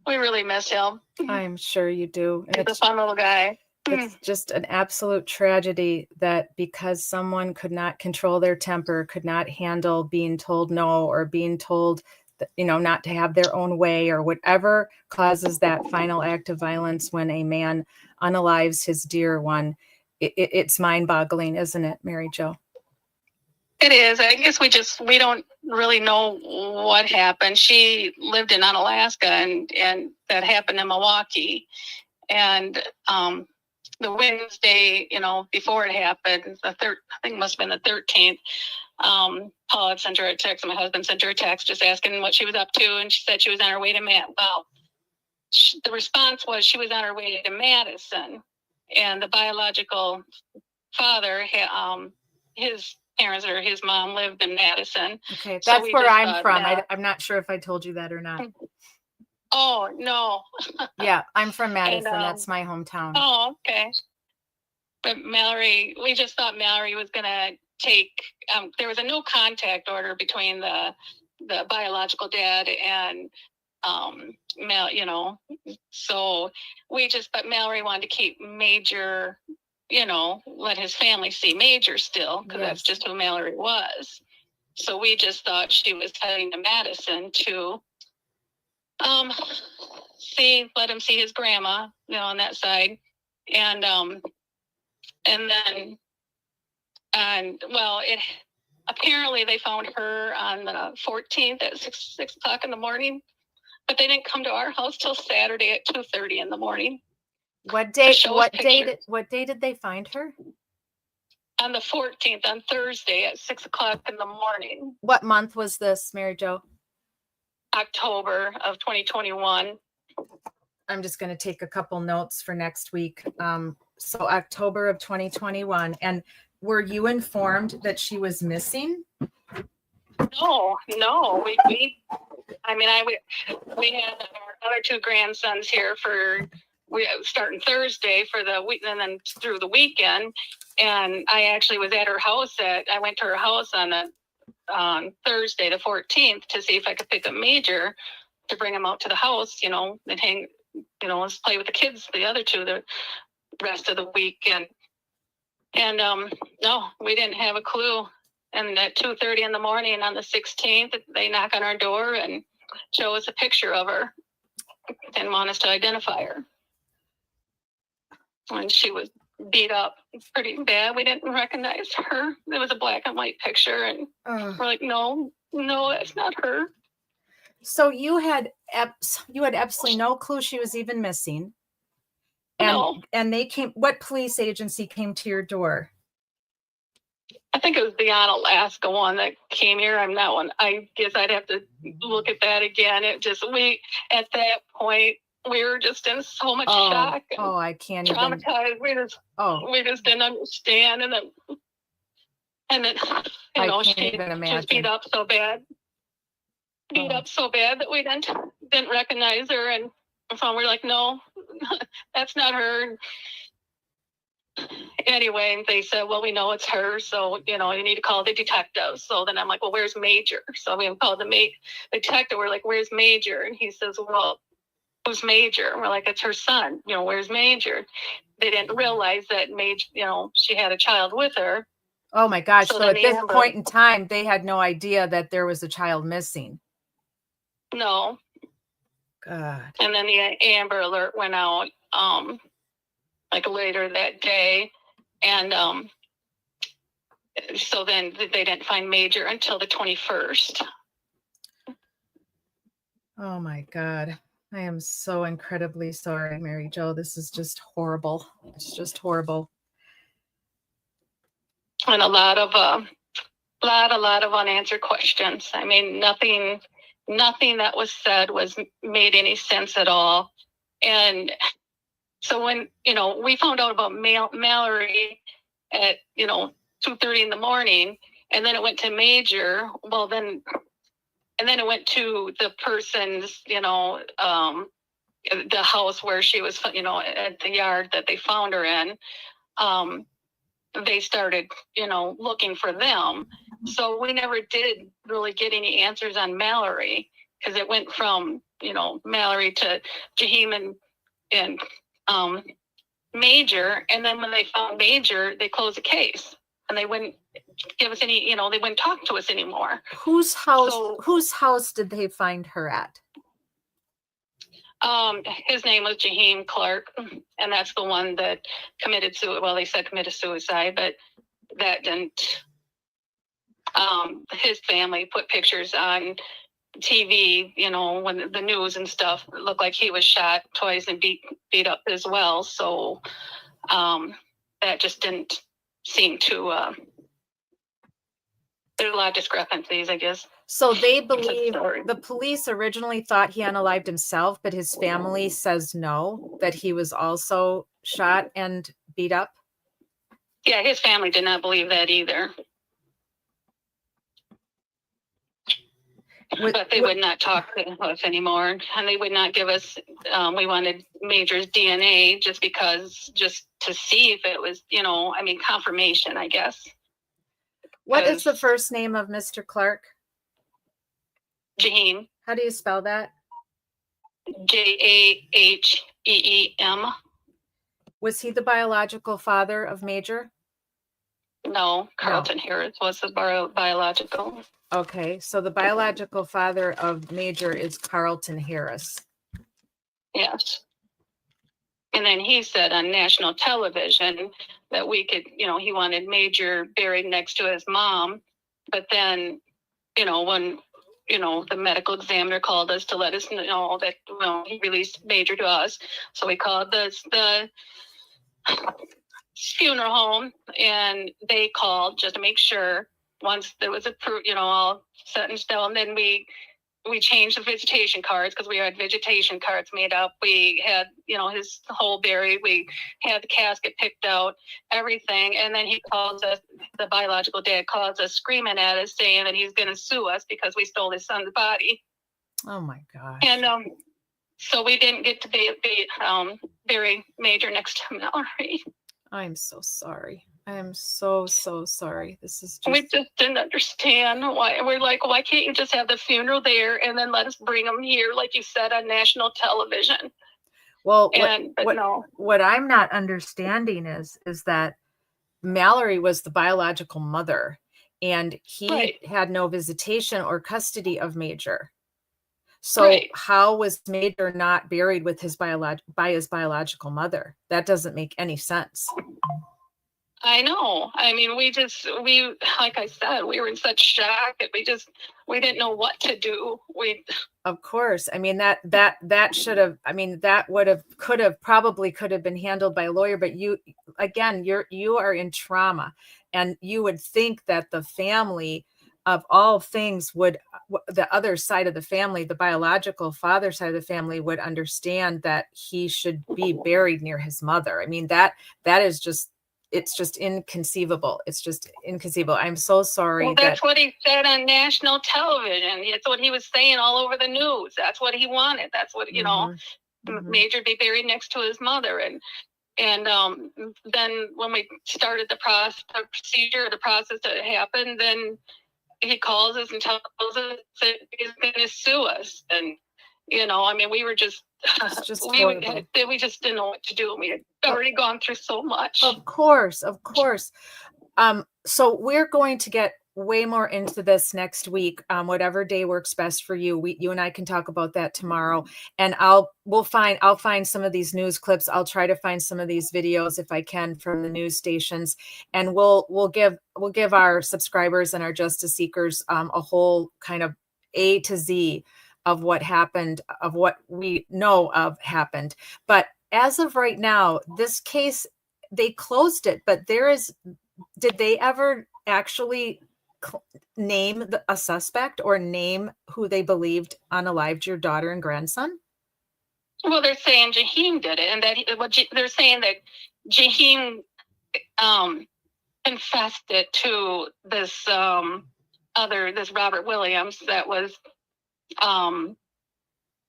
We really miss him. I'm sure you do. He's a fun little guy. It's just an absolute tragedy that because someone could not control their temper, could not handle being told no, or being told that, you know, not to have their own way, or whatever causes that final act of violence when a man unalives his dear one. It's mind-boggling, isn't it, Mary Jo? It is. I guess we don't really know what happened. She lived in Alaska, and that happened in Milwaukee. And the Wednesday, you know, before it happened, I think it must have been the 13th, Paul had sent her a text, my husband sent her a text just asking what she was up to, and she said she was on her way to the response was she was on her way to Madison, and the biological father, his parents or his mom lived in Madison. Okay, that's so where I'm from. I'm not sure if I told you that or not. Oh, no. Yeah, I'm from Madison. And, that's my hometown. Oh, okay. But Mallory, we just thought Mallory was going to take, there was a no contact order between the biological dad and you know, so but Mallory wanted to keep Major, you know, let his family see Major still, because that's just who Mallory was. So we just thought she was heading to Madison to let him see his grandma, you know, on that side. And apparently they found her on the 14th at 6 o'clock in the morning, but they didn't come to our house till Saturday at 2:30 in the morning. What day did they find her? On the 14th, on Thursday at 6 o'clock in the morning. What month was this, Mary Jo? October of 2021. I'm just going to take a couple notes for next week. So October of 2021. And were you informed that she was missing? No. We had our other two grandsons here starting Thursday for the week, and then through the weekend. And I actually was at her house I went to her house on Thursday, the 14th, to see if I could pick up Major to bring him out to the house, you know, and hang, you know, let's play with the kids, the other two, the rest of the week. And no, we didn't have a clue. And at 2:30 in the morning on the 16th, they knock on our door and show us a picture of her and want us to identify her. And she was beat up pretty bad. We didn't recognize her. It was a black and white picture, and we're like, no, that's not her. So you had absolutely no clue she was even missing. And, no. And they came. What police agency came to your door? I think it was the Alaska one that came here. I'm not one. I guess I'd have to look at that again. At that point, we were just in so much shock. Oh, I can't traumatized. even. We just didn't understand. And then you know, she was beat up so bad. Up so bad that we didn't recognize her. And so we're like, no, that's not her. Anyway, they said, well, we know it's her, so you need to call the detective. So then I'm like, well, where's Major? So we called the detective. We're like, where's Major? And he says, well, who's Major? And we're like, it's her son. Where's Major? They didn't realize that Major, she had a child with her. Oh my gosh. So So at then this Amber- point in time, they had no idea that there was a child missing. No. God. And then the Amber Alert went out like later that day. And so then they didn't find Major until the 21st. Oh my God. I am so incredibly sorry, Mary Jo. This is just horrible. It's just horrible. And a lot of unanswered questions. I mean, nothing that was said made any sense at all. And so when, we found out about Mallory at, 2:30 in the morning, and then it went to Major, and then it went to the person's, the house where she was, at the yard that they found her in. They started, looking for them. So we never did really get any answers on Mallory, because it went from, Mallory to Jaheim and Major. And then when they found Major, they closed the case, and they wouldn't give us any, they wouldn't talk to us anymore. Whose house did they find her at? His name was Jaheim Clark, and that's the one that committed suicide. Well, they said committed suicide, but that didn't. His family put pictures on TV, when the news and stuff, it looked like he was shot twice and beat up as well. So that just didn't seem to. There's a lot of discrepancies, I guess. So they believe the police originally thought he unalived himself, but his family says no, that he was also shot and beat up. Yeah, his family did not believe that either. But they would not talk to us anymore, and they would not give us, we wanted Major's DNA just to see if it was, confirmation, I guess. What is the first name of Mr. Clark? Jaheim. How do you spell that? Jaheem. Was he the biological father of Major? No, Carlton Harris was the biological. Okay, so the biological father of Major is Carlton Harris. Yes. And then he said on national television that we could, he wanted Major buried next to his mom. But then, when, the medical examiner called us to let us know that, he released Major to us. So we called the funeral home, and they called just to make sure. Once there was approved, all set in stone, then we changed the vegetation cards, because we had vegetation cards made up. We had, his whole buried. We had the casket picked out, everything. And then he calls us, the biological dad calls us, screaming at us, saying that he's going to sue us because we stole his son's body. Oh my gosh. And so we didn't get to bury Major next to Mallory. I'm so sorry. I am so sorry. This is just... We just didn't understand why. We're like, why can't you just have the funeral there and then let us bring them here, like you said, on national television? Well, no. What I'm not understanding is that Mallory was the biological mother, and he had no visitation or custody of Major. So how was Major not buried with by his biological mother? That doesn't make any sense. I know. I mean, we like I said, we were in such shock that we didn't know what to do. Of course. I mean, that should have, that could have been handled by a lawyer, but you are in trauma, and you would think that the family of all things the other side of the family, the biological father side of the family, would understand that he should be buried near his mother. I mean, that is just, it's just inconceivable. It's just inconceivable. I'm so sorry. Well, that's what he said on national television. It's what he was saying all over the news. That's what he wanted. That's what, Mhm. Major be buried next to his mother. And then when we started the procedure, the process that happened, then he calls us and tells us that he's going to sue us. And, I mean, we were just, It's just horrible. we just didn't know what to do. We had already gone through so much. Of course, of course. So we're going to get way more into this next week. Whatever day works best for you. You and I can talk about that tomorrow. And I'll find some of these news clips. I'll try to find some of these videos if I can from the news stations, and we'll give our subscribers and our justice seekers a whole kind of A to Z of what happened, of what we know of happened. But as of right now, this case, they closed it, but did they ever actually name a suspect or name who they believed unalived your daughter and grandson? Well, they're saying Jaheim did it, and that they're saying that Jaheim confessed it to this this Robert Williams that was I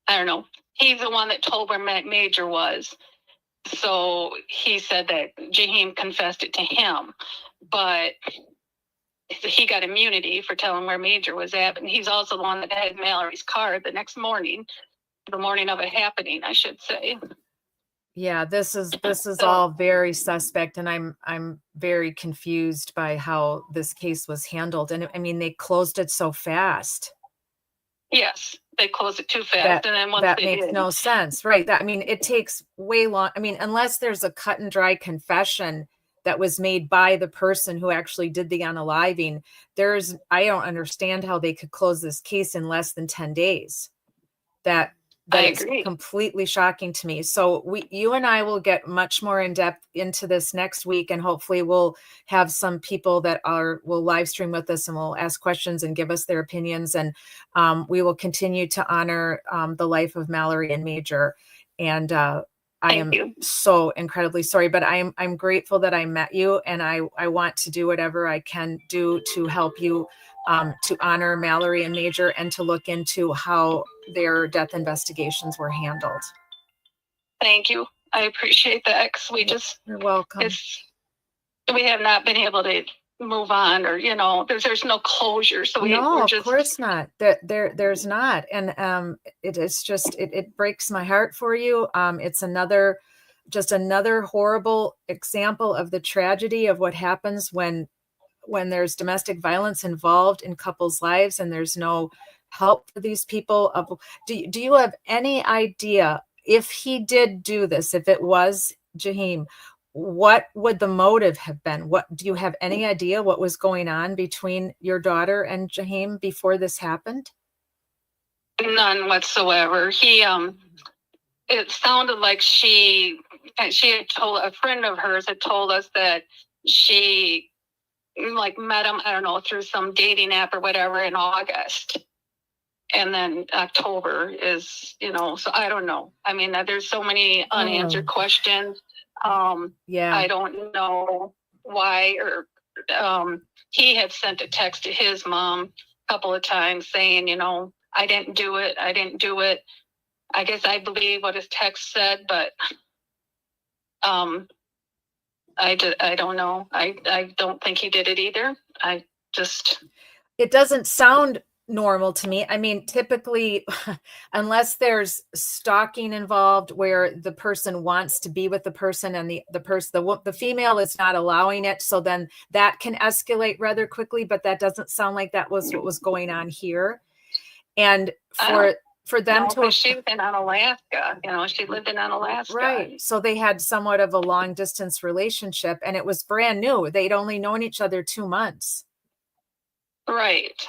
don't know. He's the one that told where Major was. So he said that Jaheim confessed it to him, but he got immunity for telling where Major was at. And he's also the one that had Mallory's car the next morning, the morning of it happening, I should say. Yeah, this is all very suspect, and I'm very confused by how this case was handled. And I mean, they closed it so fast. Yes, they closed it too fast, and then once that they makes did, no sense, right? I mean, it takes way long. I mean, unless there's a cut and dry confession that was made by the person who actually did the unaliving, I don't understand how they could close this case in less than 10 days. That is completely shocking to me. So you and I will get much more in depth into this next week, and hopefully we'll have some people that will live stream with us and will ask questions and give us their opinions. And we will continue to honor the life of Mallory and Major. And I am so incredibly sorry, but I'm grateful that I met you, and I want to do whatever I can do to help you to honor Mallory and Major, and to look into how their death investigations were handled. Thank you. I appreciate that, because You're welcome. We have not been able to move on, or there's no closure. So of course not. There's not, and it breaks my heart for you. It's another horrible example of the tragedy of what happens when there's domestic violence involved in couples' lives, and there's no help for these people. Do you have any idea, if he did do this, if it was Jaheim, what would the motive have been? Do you have any idea what was going on between your daughter and Jaheim before this happened? None whatsoever. It sounded like she had told, a friend of hers had told us that she met him, I don't know, through some dating app or whatever in August. And then October is, so I don't know. I mean, there's so many unanswered questions. I don't know why, or he had sent a text to his mom a couple of times saying, I didn't do it. I guess I believe what his text said, but I don't know. I don't think he did it either. It doesn't sound normal to me. I mean, typically, unless there's stalking involved, where the person wants to be with the person, and the female is not allowing it, so then that can escalate rather quickly. But that doesn't sound like that was what was going on here. And for them to, she was in Alaska, she lived in Alaska, right? So they had somewhat of a long distance relationship, and it was brand new. They'd only known each other 2 months, right?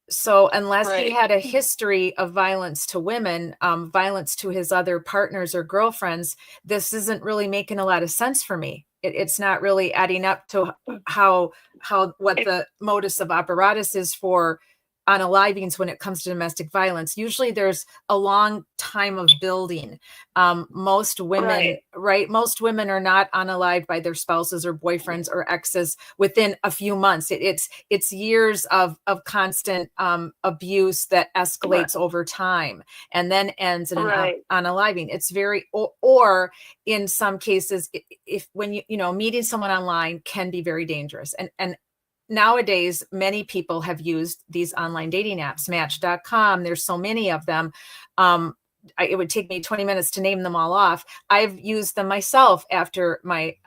So unless he had a history of violence to women, violence to his other partners or girlfriends, this isn't really making a lot of sense for me. It's not really adding up to what the modus of apparatus is for unalivings when it comes to domestic violence. Usually there's a long time of building. Most women, right? Most women are not unalived by their spouses or boyfriends or exes within a few months. It's years of constant abuse that escalates over time and then ends in an unaliving. It's very, or in some cases, if when meeting someone online can be very dangerous. And nowadays, many people have used these online dating apps, Match.com. There's so many of them. It would take me 20 minutes to name them all off. I've used them myself after my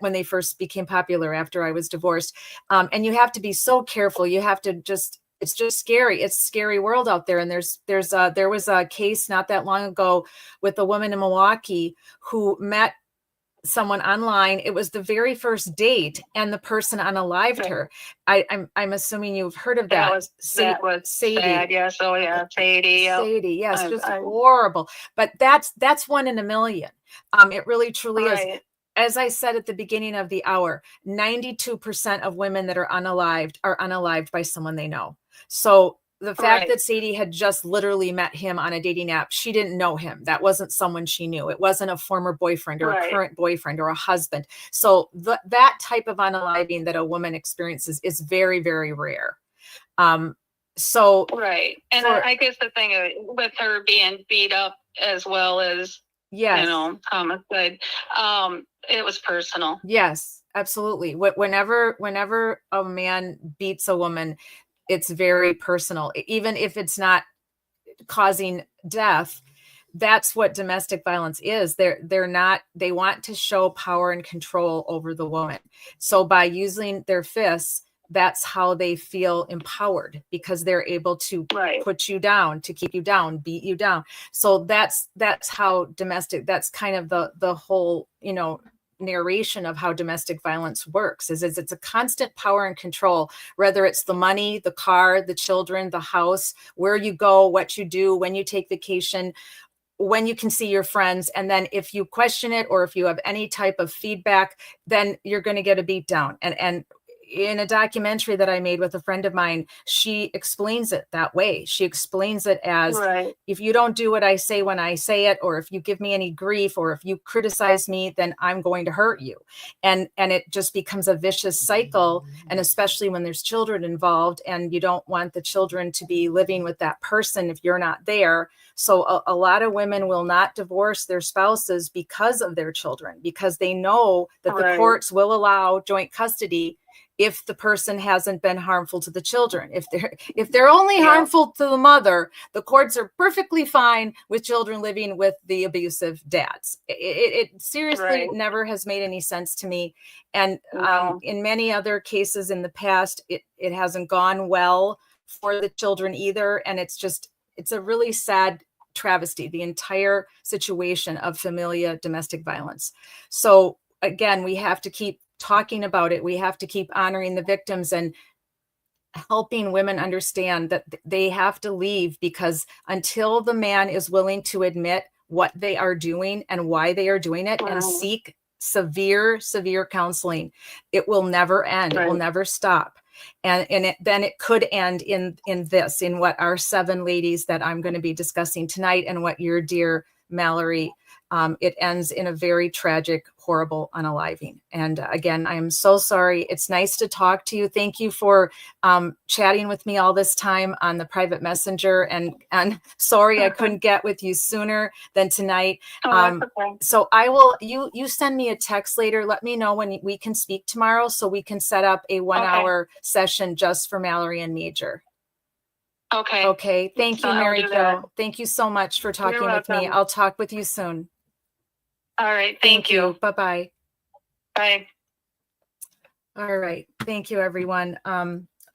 when they first became popular after I was divorced. And you have to be so careful. You have to it's just scary. It's a scary world out there. And there was a case not that long ago with a woman in Milwaukee who met someone online. It was the very first date, and the person unalived her. I'm assuming you've heard of that. That was Sadie. sad. Yes. Oh yeah, Sadie. Yep. Sadie. Yes, just horrible. But that's one in a million. It really truly is. As I said at the beginning of the hour, 92% of women that are unalived by someone they know. So the fact that Sadie had just literally met him on a dating app, she didn't know him. That wasn't someone she knew. It wasn't a former boyfriend or a current boyfriend or a husband. So that type of unaliving that a woman experiences is very, very rare. And I guess the thing with her being beat up as well as homicide, it was personal. Yes, absolutely. Whenever a man beats a woman, it's very personal, even if it's not causing death. That's what domestic violence is. They want to show power and control over the woman. So by using their fists, that's how they feel empowered, because they're able to put you down, to keep you down, beat you down. So that's how that's kind of the whole, narration of how domestic violence works is it's a constant power and control, whether it's the money, the car, the children, the house, where you go, what you do, when you take vacation, when you can see your friends. And then if you question it, or if you have any type of feedback, then you're going to get a beat down. And in a documentary that I made with a friend of mine, she explains it that way. She explains it as, if you don't do what I say when I say it, or if you give me any grief, or if you criticize me, then I'm going to hurt you. And it just becomes a vicious cycle. And especially when there's children involved, and you don't want the children to be living with that person if you're not there. So a lot of women will not divorce their spouses because of their children, because they know that the courts will allow joint custody if the person hasn't been harmful to the children. If they're only harmful to the mother, the courts are perfectly fine with children living with the abusive dads. It seriously never has made any sense to me. And in many other cases in the past, it hasn't gone well for the children either. And it's a really sad travesty, the entire situation of familial domestic violence. So again, we have to keep talking about it. We have to keep honoring the victims and helping women understand that they have to leave, because until the man is willing to admit what they are doing and why they are doing it and seek severe counseling, it will never end. It will never stop. And then it could end in what our 7 ladies that I'm going to be discussing tonight, and what your dear Mallory, it ends in a very tragic, horrible unaliving. And again, I'm so sorry. It's nice to talk to you. Thank you for chatting with me all this time on the private messenger. And sorry I couldn't get with you sooner than tonight. So I will, you send me a text later. Let me know when we can speak tomorrow, so we can set up a 1-hour session just for Mallory and Major. Okay. Thank you, Mary Jo. Thank you so much for talking with me. I'll talk with you soon. All right. Thank you. Bye-bye. Bye. All right. Thank you, everyone.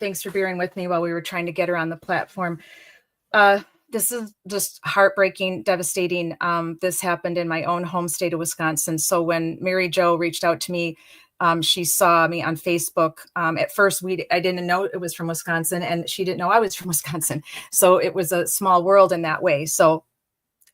Thanks for bearing with me while we were trying to get her on the platform. This is just heartbreaking, devastating. This happened in my own home state of Wisconsin. So when Mary Jo reached out to me, she saw me on Facebook. At first, I didn't know it was from Wisconsin, and she didn't know I was from Wisconsin. So it was a small world in that way. So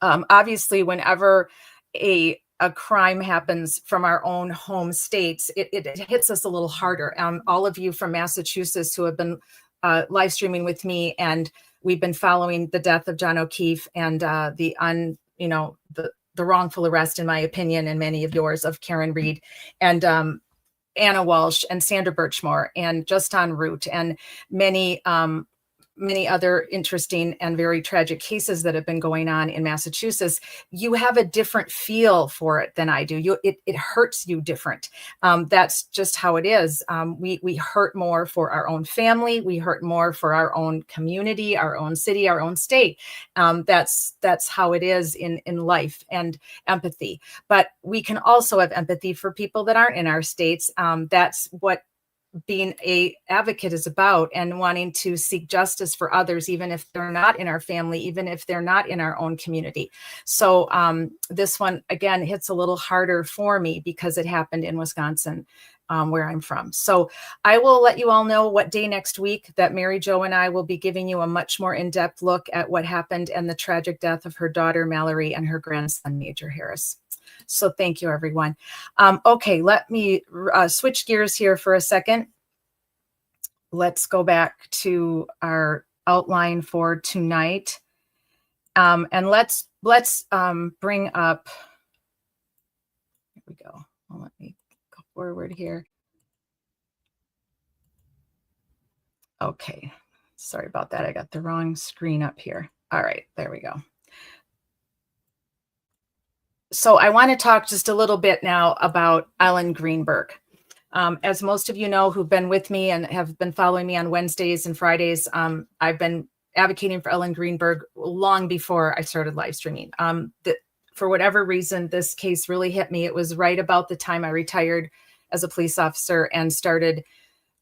obviously, whenever a crime happens from our own home states, it hits us a little harder. All of you from Massachusetts who have been live streaming with me, and we've been following the death of John O'Keefe and the wrongful arrest, in my opinion, and many of yours, of Karen Reed and Anna Walsh and Sandra Birchmore and Justin Root and many other interesting and very tragic cases that have been going on in Massachusetts. You have a different feel for it than I do. It hurts you different. That's just how it is. We hurt more for our own family. We hurt more for our own community, our own city, our own state. That's how it is in life, and empathy. But we can also have empathy for people that aren't in our states. That's what being a advocate is about, and wanting to seek justice for others, even if they're not in our family, even if they're not in our own community. So this one, again, hits a little harder for me because it happened in Wisconsin, where I'm from. So I will let you all know what day next week that Mary Jo and I will be giving you a much more in-depth look at what happened and the tragic death of her daughter, Mallory, and her grandson, Major Harris. So thank you, everyone. Okay, let me switch gears here for a second. Let's go back to our outline for tonight. And let's bring up, here we go. Well, let me go forward here. Okay, sorry about that. I got the wrong screen up here. All right, there we go. So I want to talk just a little bit now about Ellen Greenberg. As most of you know who've been with me and have been following me on Wednesdays and Fridays, I've been advocating for Ellen Greenberg long before I started live streaming. For whatever reason, this case really hit me. It was right about the time I retired as a police officer and started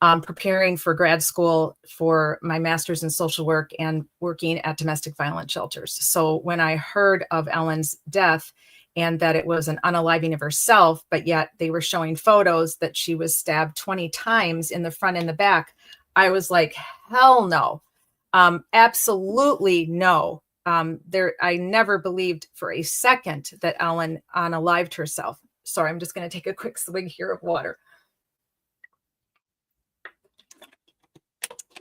preparing for grad school for my master's in social work and working at domestic violence shelters. So when I heard of Ellen's death, and that it was an unaliving of herself, but yet they were showing photos that she was stabbed 20 times in the front and the back, I was like, hell no, absolutely no. I never believed for a second that Ellen unalived herself. Sorry, I'm just going to take a quick swig here of water.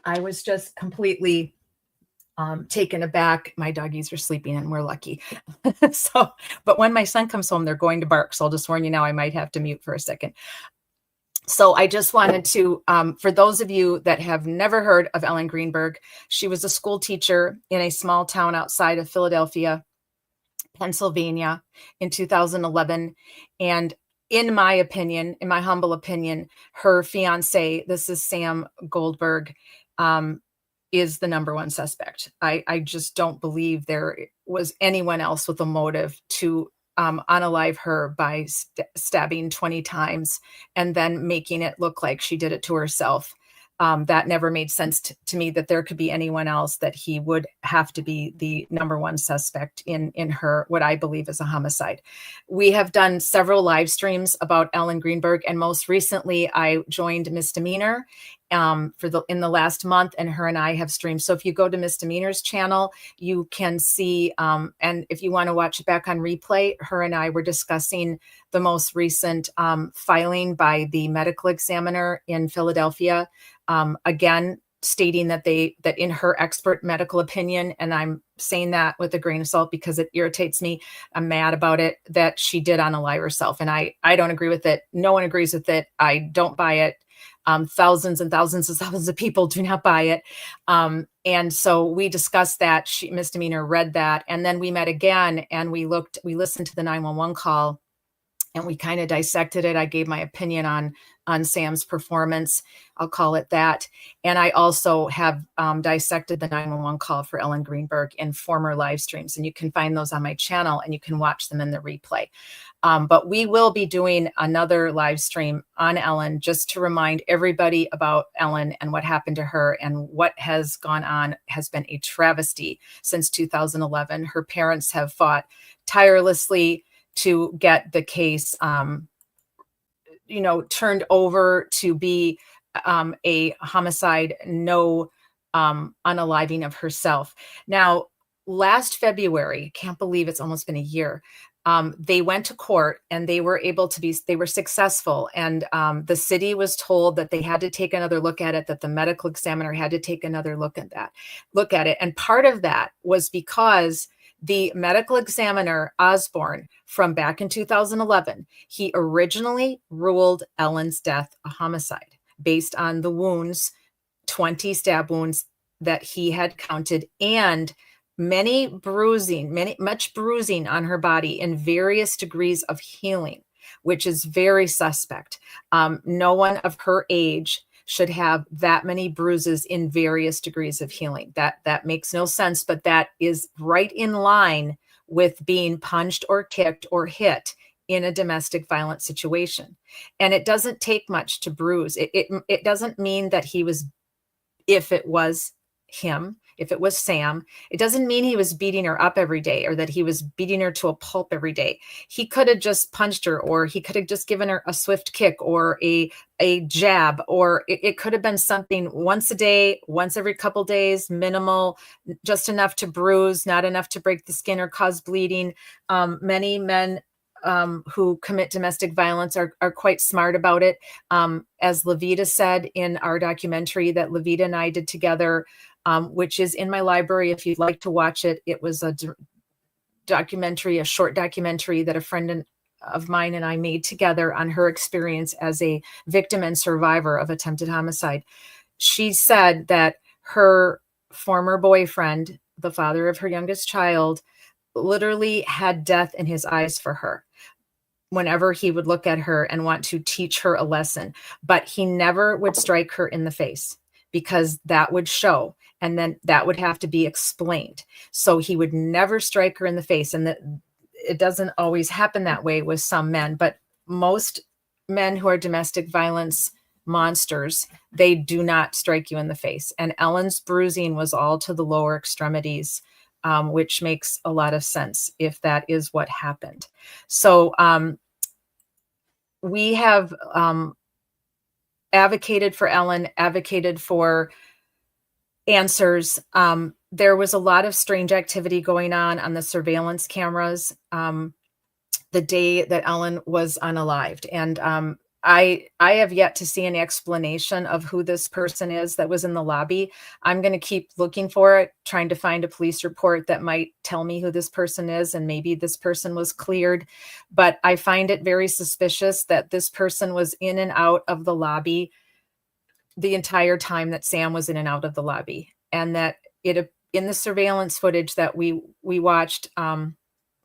I was just completely taken aback. My doggies are sleeping and we're lucky. But when my son comes home, they're going to bark. So I'll just warn you now, I might have to mute for a second. So I just wanted to, for those of you that have never heard of Ellen Greenberg, she was a school teacher in a small town outside of Philadelphia, Pennsylvania in 2011. And in my opinion, in my humble opinion, her fiance, this is Sam Goldberg, is the number one suspect. I just don't believe there was anyone else with a motive to unalive her by stabbing 20 times and then making it look like she did it to herself. That never made sense to me, that there could be anyone else, that he would have to be the number one suspect in her, what I believe is a homicide. We have done several live streams about Ellen Greenberg, and most recently I joined Misdemeanor in the last month, and her and I have streamed. So if you go to Misdemeanor's channel, you can see, and if you want to watch it back on replay, her and I were discussing the most recent filing by the medical examiner in Philadelphia, again, stating that that in her expert medical opinion, and I'm saying that with a grain of salt because it irritates me, I'm mad about it, that she did unalive herself. And I don't agree with it. No one agrees with it. I don't buy it. Thousands and thousands and thousands of people do not buy it. And so we discussed that. Misdemeanor read that. And then we met again and we listened to the 911 call and we kind of dissected it. I gave my opinion on Sam's performance. I'll call it that. And I also have dissected the 911 call for Ellen Greenberg in former live streams. And you can find those on my channel and you can watch them in the replay. But we will be doing another live stream on Ellen just to remind everybody about Ellen and what happened to her, and what has gone on has been a travesty since 2011. Her parents have fought tirelessly to get the case, turned over to be a homicide, no unaliving of herself. Now, last February, can't believe it's almost been a year, They went to court and they were successful. And the city was told that they had to take another look at it, that the medical examiner had to take another look at it. And part of that was because the medical examiner, Osborne, from back in 2011, he originally ruled Ellen's death a homicide based on the wounds, 20 stab wounds that he had counted, and much bruising on her body in various degrees of healing, which is very suspect. No one of her age should have that many bruises in various degrees of healing. That makes no sense, but that is right in line with being punched or kicked or hit in a domestic violence situation. And it doesn't take much to bruise. It doesn't mean that he was, if it was him, if it was Sam, it doesn't mean he was beating her up every day or that he was beating her to a pulp every day. He could have just punched her, or he could have just given her a swift kick or a jab, or it could have been something once a day, once every couple days, minimal, just enough to bruise, not enough to break the skin or cause bleeding. Many men who commit domestic violence are quite smart about it. As Levita said in our documentary that Levita and I did together, which is in my library if you'd like to watch it. It was a documentary, a short documentary that a friend of mine and I made together on her experience as a victim and survivor of attempted homicide. She said that her former boyfriend, the father of her youngest child, literally had death in his eyes for her whenever he would look at her and want to teach her a lesson. But he never would strike her in the face because that would show, and then that would have to be explained. So he would never strike her in the face. And that it doesn't always happen that way with some men, but most men who are domestic violence monsters, they do not strike you in the face. And Ellen's bruising was all to the lower extremities, which makes a lot of sense if that is what happened. So we have advocated for Ellen, advocated for answers. There was a lot of strange activity going on the surveillance cameras the day that Ellen was unalived. And I have yet to see any explanation of who this person is that was in the lobby. I'm going to keep looking for it, trying to find a police report that might tell me who this person is, and maybe this person was cleared. But I find it very suspicious that this person was in and out of the lobby the entire time that Sam was in and out of the lobby, and that in the surveillance footage that we watched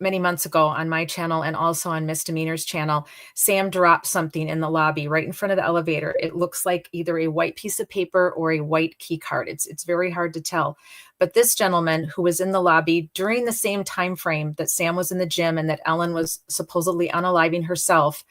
many months ago on my channel and also on Misdemeanors channel, Sam dropped something in the lobby right in front of the elevator. It looks like either a white piece of paper or a white key card. It's very hard to tell. But this gentleman who was in the lobby during the same time frame that Sam was in the gym and that Ellen was supposedly unaliving herself,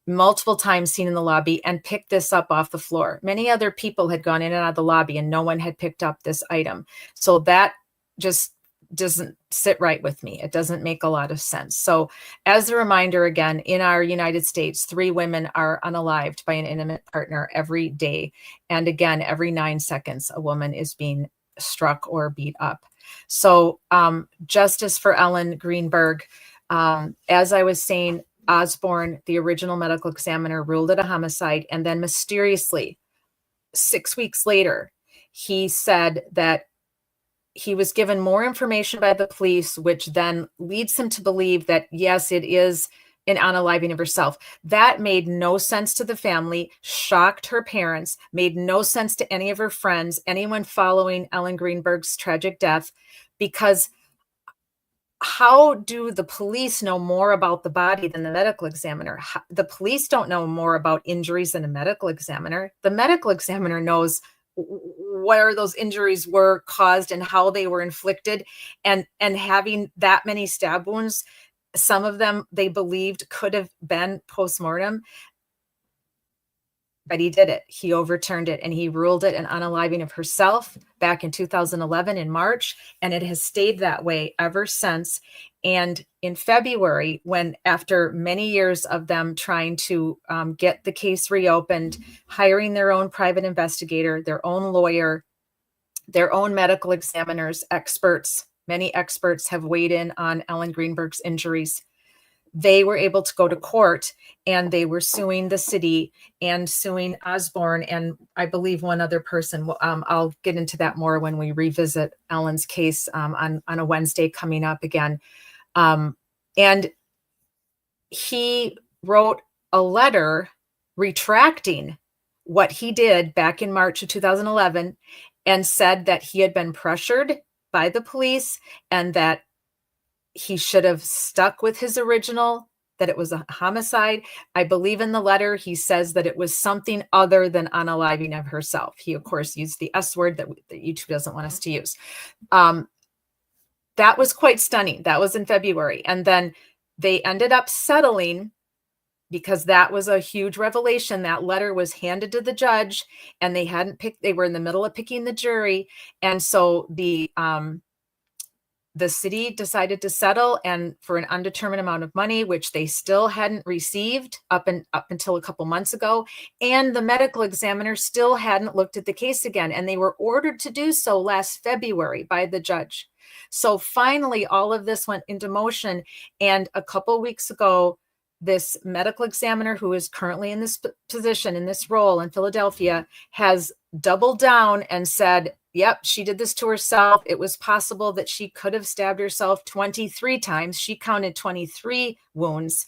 multiple times seen in the lobby, and picked this up off the floor. Many other people had gone in and out of the lobby and no one had picked up this item. So that just doesn't sit right with me. It doesn't make a lot of sense. So as a reminder, again, in our United States, 3 women are unalived by an intimate partner every day. And again, every 9 seconds, a woman is being struck or beat up. So justice for Ellen Greenberg. As I was saying, Osborne, the original medical examiner, ruled it a homicide. And then mysteriously, 6 weeks later, he said that he was given more information by the police, which then leads him to believe that, yes, it is an unaliving of herself. That made no sense to the family, shocked her parents, made no sense to any of her friends, anyone following Ellen Greenberg's tragic death, because how do the police know more about the body than the medical examiner? The police don't know more about injuries than a medical examiner. The medical examiner knows where those injuries were caused and how they were inflicted, and having that many stab wounds, some of them they believed could have been postmortem, but he did it. He overturned it and he ruled it an unaliving of herself back in 2011 in March, and it has stayed that way ever since. And in February, when after many years of them trying to get the case reopened, hiring their own private investigator, their own lawyer, their own medical examiners, experts, many experts have weighed in on Ellen Greenberg's injuries. they were able to go to court, and they were suing the city and suing Osborne and I believe one other person. I'll get into that more when we revisit Ellen's case on a Wednesday coming up again. And he wrote a letter retracting what he did back in March of 2011 and said that he had been pressured by the police and that he should have stuck with his original, that it was a homicide. I believe in the letter he says that it was something other than unaliving of herself. He, of course, used the S word that YouTube doesn't want us to use. That was quite stunning. That was in February. And then they ended up settling because that was a huge revelation. That letter was handed to the judge and they hadn't picked, they were in the middle of picking the jury. And so the city decided to settle and for an undetermined amount of money, which they still hadn't received up until a couple months ago. And the medical examiner still hadn't looked at the case again. And they were ordered to do so last February by the judge. So finally, all of this went into motion. And a couple weeks ago, this medical examiner who is currently in this position, in this role in Philadelphia, has doubled down and said, yep, she did this to herself. It was possible that she could have stabbed herself 23 times. She counted 23 wounds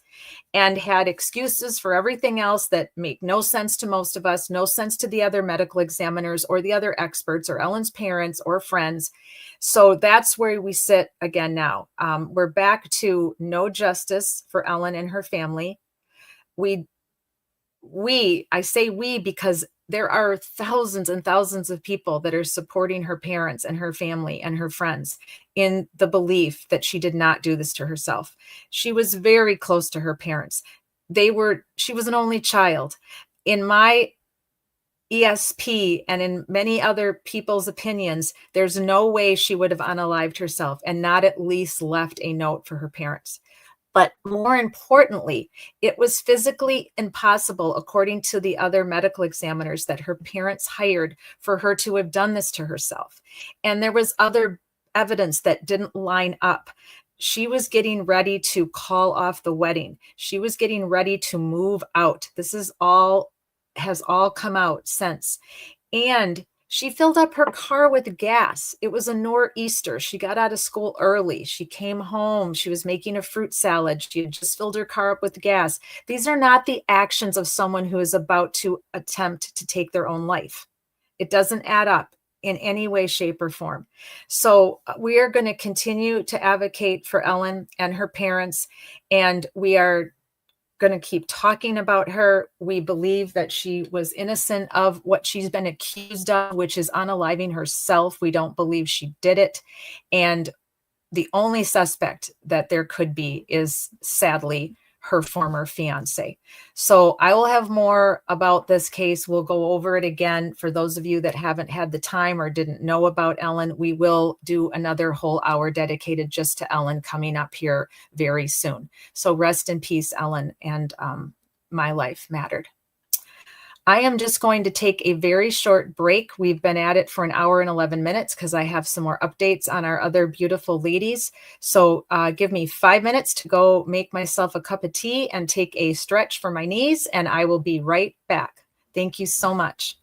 and had excuses for everything else that make no sense to most of us, no sense to the other medical examiners or the other experts or Ellen's parents or friends. So that's where we sit again now. We're back to no justice for Ellen and her family. I say we because there are thousands and thousands of people that are supporting her parents and her family and her friends in the belief that she did not do this to herself. She was very close to her parents. She was an only child. In my ESP and in many other people's opinions, there's no way she would have unalived herself and not at least left a note for her parents. But more importantly, it was physically impossible, according to the other medical examiners that her parents hired, for her to have done this to herself. And there was other evidence that didn't line up. She was getting ready to call off the wedding. She was getting ready to move out. This has all come out since. And she filled up her car with gas. It was a nor'easter. She got out of school early. She came home. She was making a fruit salad. She had just filled her car up with gas. These are not the actions of someone who is about to attempt to take their own life. It doesn't add up in any way, shape, or form. So we are going to continue to advocate for Ellen and her parents, and we are going to keep talking about her. We believe that she was innocent of what she's been accused of, which is unaliving herself. We don't believe she did it. And the only suspect that there could be is, sadly, her former fiance. So I will have more about this case. We'll go over it again. For those of you that haven't had the time or didn't know about Ellen, we will do another whole hour dedicated just to Ellen coming up here very soon. So rest in peace, Ellen, and my life mattered. I am just going to take a very short break. We've been at it for an hour and 11 minutes because I have some more updates on our other beautiful ladies. So give me 5 minutes to go make myself a cup of tea and take a stretch for my knees, and I will be right back. Thank you so much.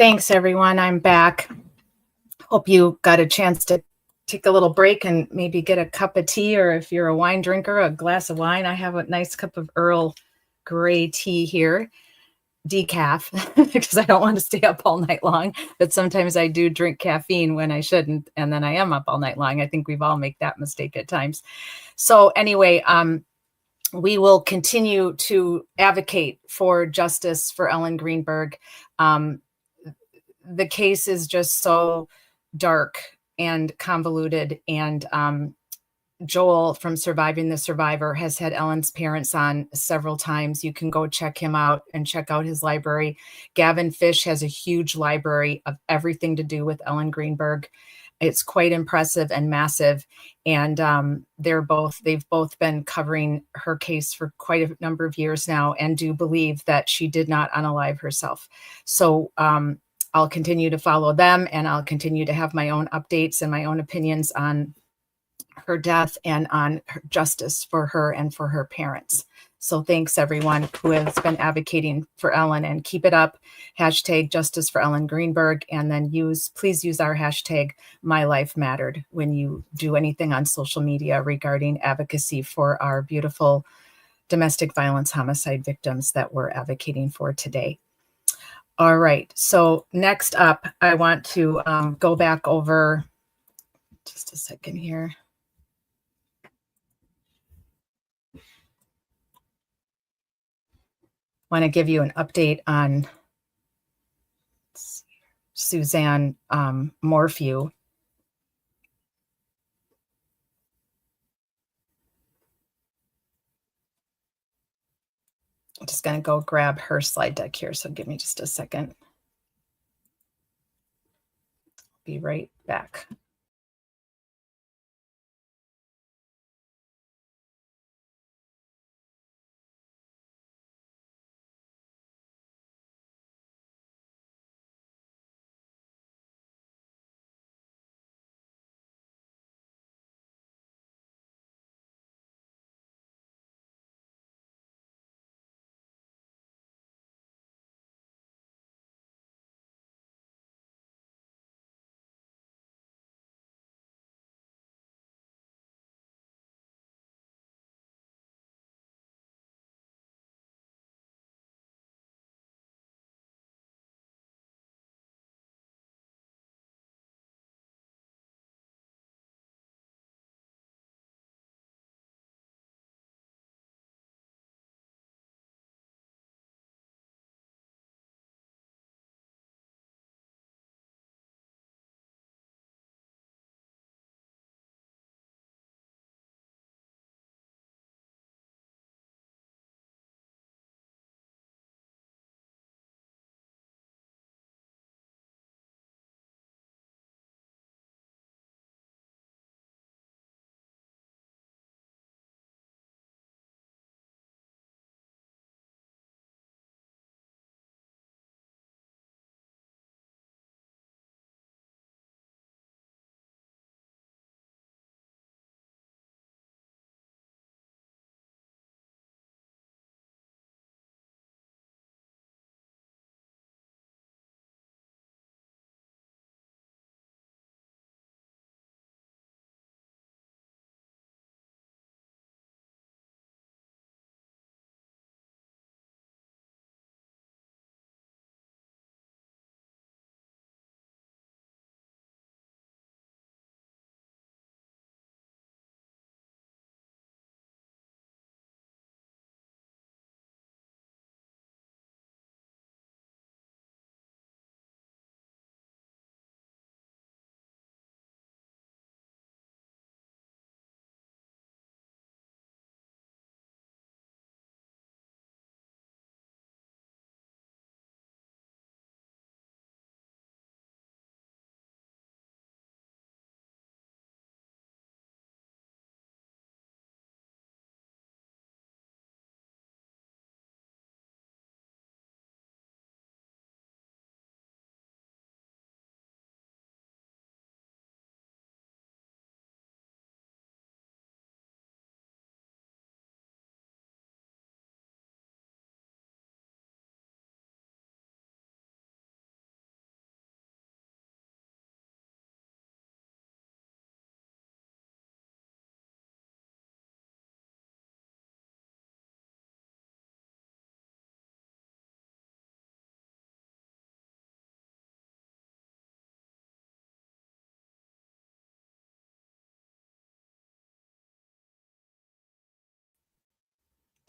Thanks, everyone. I'm back. Hope you got a chance to take a little break and maybe get a cup of tea, or if you're a wine drinker, a glass of wine. I have a nice cup of Earl Grey tea here, decaf, because I don't want to stay up all night long. But sometimes I do drink caffeine when I shouldn't, and then I am up all night long. I think we've all made that mistake at times. So anyway, we will continue to advocate for justice for Ellen Greenberg. The case is just so dark and convoluted, and Joel from Surviving the Survivor has had Ellen's parents on several times. You can go check him out and check out his library. Gavin Fish has a huge library of everything to do with Ellen Greenberg. It's quite impressive and massive, and they've both been covering her case for quite a number of years now, and do believe that she did not unalive herself. So I'll continue to follow them, and I'll continue to have my own updates and my own opinions on her death and on justice for her and for her parents. So thanks everyone who has been advocating for Ellen, and keep it up. Hashtag justice for Ellen Greenberg, and then please use our hashtag My Life Mattered when you do anything on social media regarding advocacy for our beautiful domestic violence homicide victims that we're advocating for today. All right, so next up, I want to go back over, just a second here. Want to give you an update on Suzanne Morphew. I'm just going to go grab her slide deck here, so give me just a second. Be right back.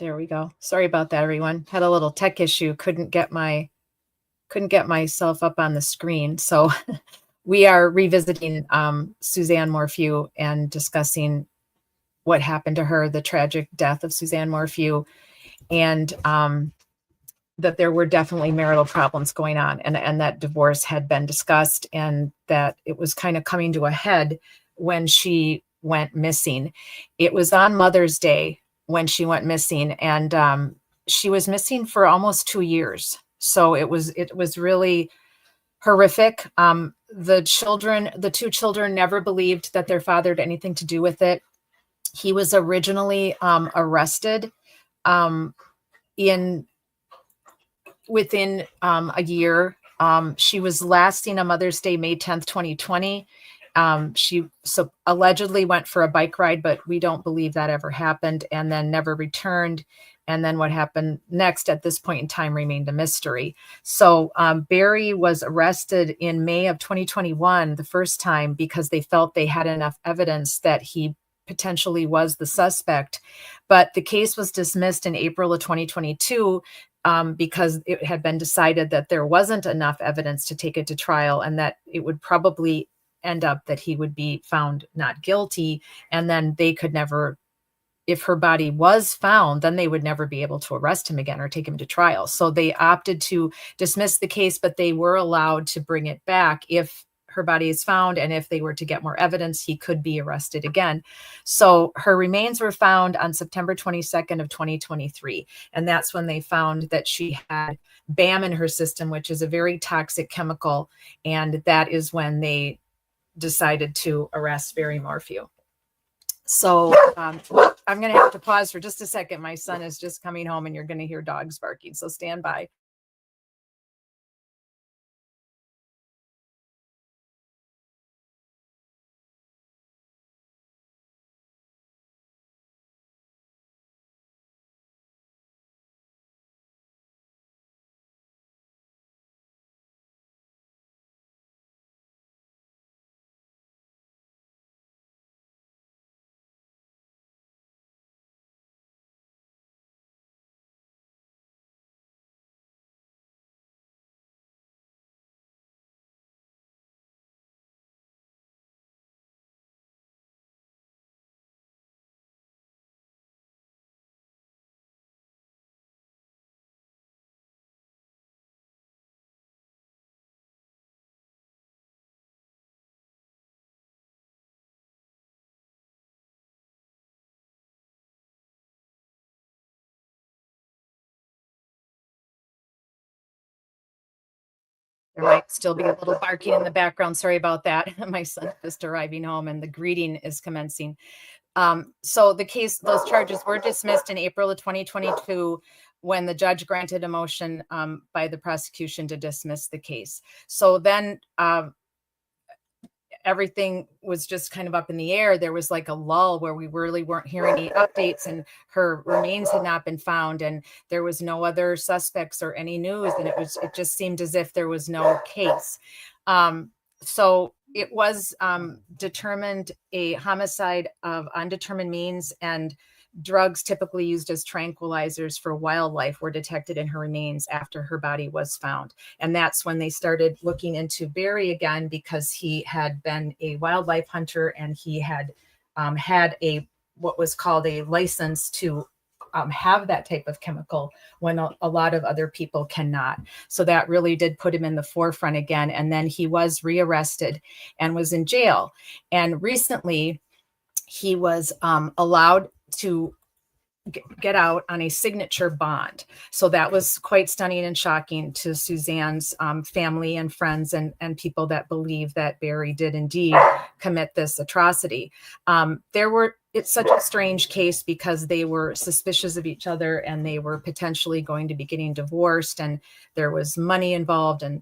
There we go. Sorry about that, everyone. Had a little tech issue. Couldn't get myself up on the screen. So we are revisiting Suzanne Morphew and discussing what happened to her, the tragic death of Suzanne Morphew, and that there were definitely marital problems going on, and that divorce had been discussed, and that it was kind of coming to a head when she went missing. It was on Mother's Day when she went missing, and she was missing for almost 2 years. So it was really horrific. The two children never believed that their father had anything to do with it. He was originally arrested within a year. She was last seen on Mother's Day, May 10th, 2020. She allegedly went for a bike ride, but we don't believe that ever happened, and then never returned. And then what happened next at this point in time remained a mystery. So Barry was arrested in May of 2021, the first time, because they felt they had enough evidence that he potentially was the suspect. But the case was dismissed in April of 2022 because it had been decided that there wasn't enough evidence to take it to trial, and that it would probably end up that he would be found not guilty. And then they could never, if her body was found, then they would never be able to arrest him again or take him to trial. So they opted to dismiss the case, but they were allowed to bring it back if her body is found, and if they were to get more evidence, he could be arrested again. So her remains were found on September 22nd of 2023. And that's when they found that she had BAM in her system, which is a very toxic chemical. And that is when they decided to arrest Barry Morphew. So I'm going to have to pause for just a second. My son is just coming home, and you're going to hear dogs barking. So stand by. There might still be a little barking in the background. Sorry about that. My son just arriving home, and the greeting is commencing. So those charges were dismissed in April of 2022 when the judge granted a motion by the prosecution to dismiss the case. So then everything was just kind of up in the air. There was like a lull where we really weren't hearing any updates, and her remains had not been found, and there was no other suspects or any news. And it just seemed as if there was no case. So it was determined a homicide of undetermined means, and drugs typically used as tranquilizers for wildlife were detected in her remains after her body was found. And that's when they started looking into Barry again, because he had been a wildlife hunter, and he had had what was called a license to have that type of chemical when a lot of other people cannot. So that really did put him in the forefront again. And then he was rearrested and was in jail. And recently he was allowed to get out on a signature bond. So that was quite stunning and shocking to Suzanne's family and friends, and people that believe that Barry did indeed commit this atrocity. It's such a strange case because they were suspicious of each other, and they were potentially going to be getting divorced, and there was money involved, and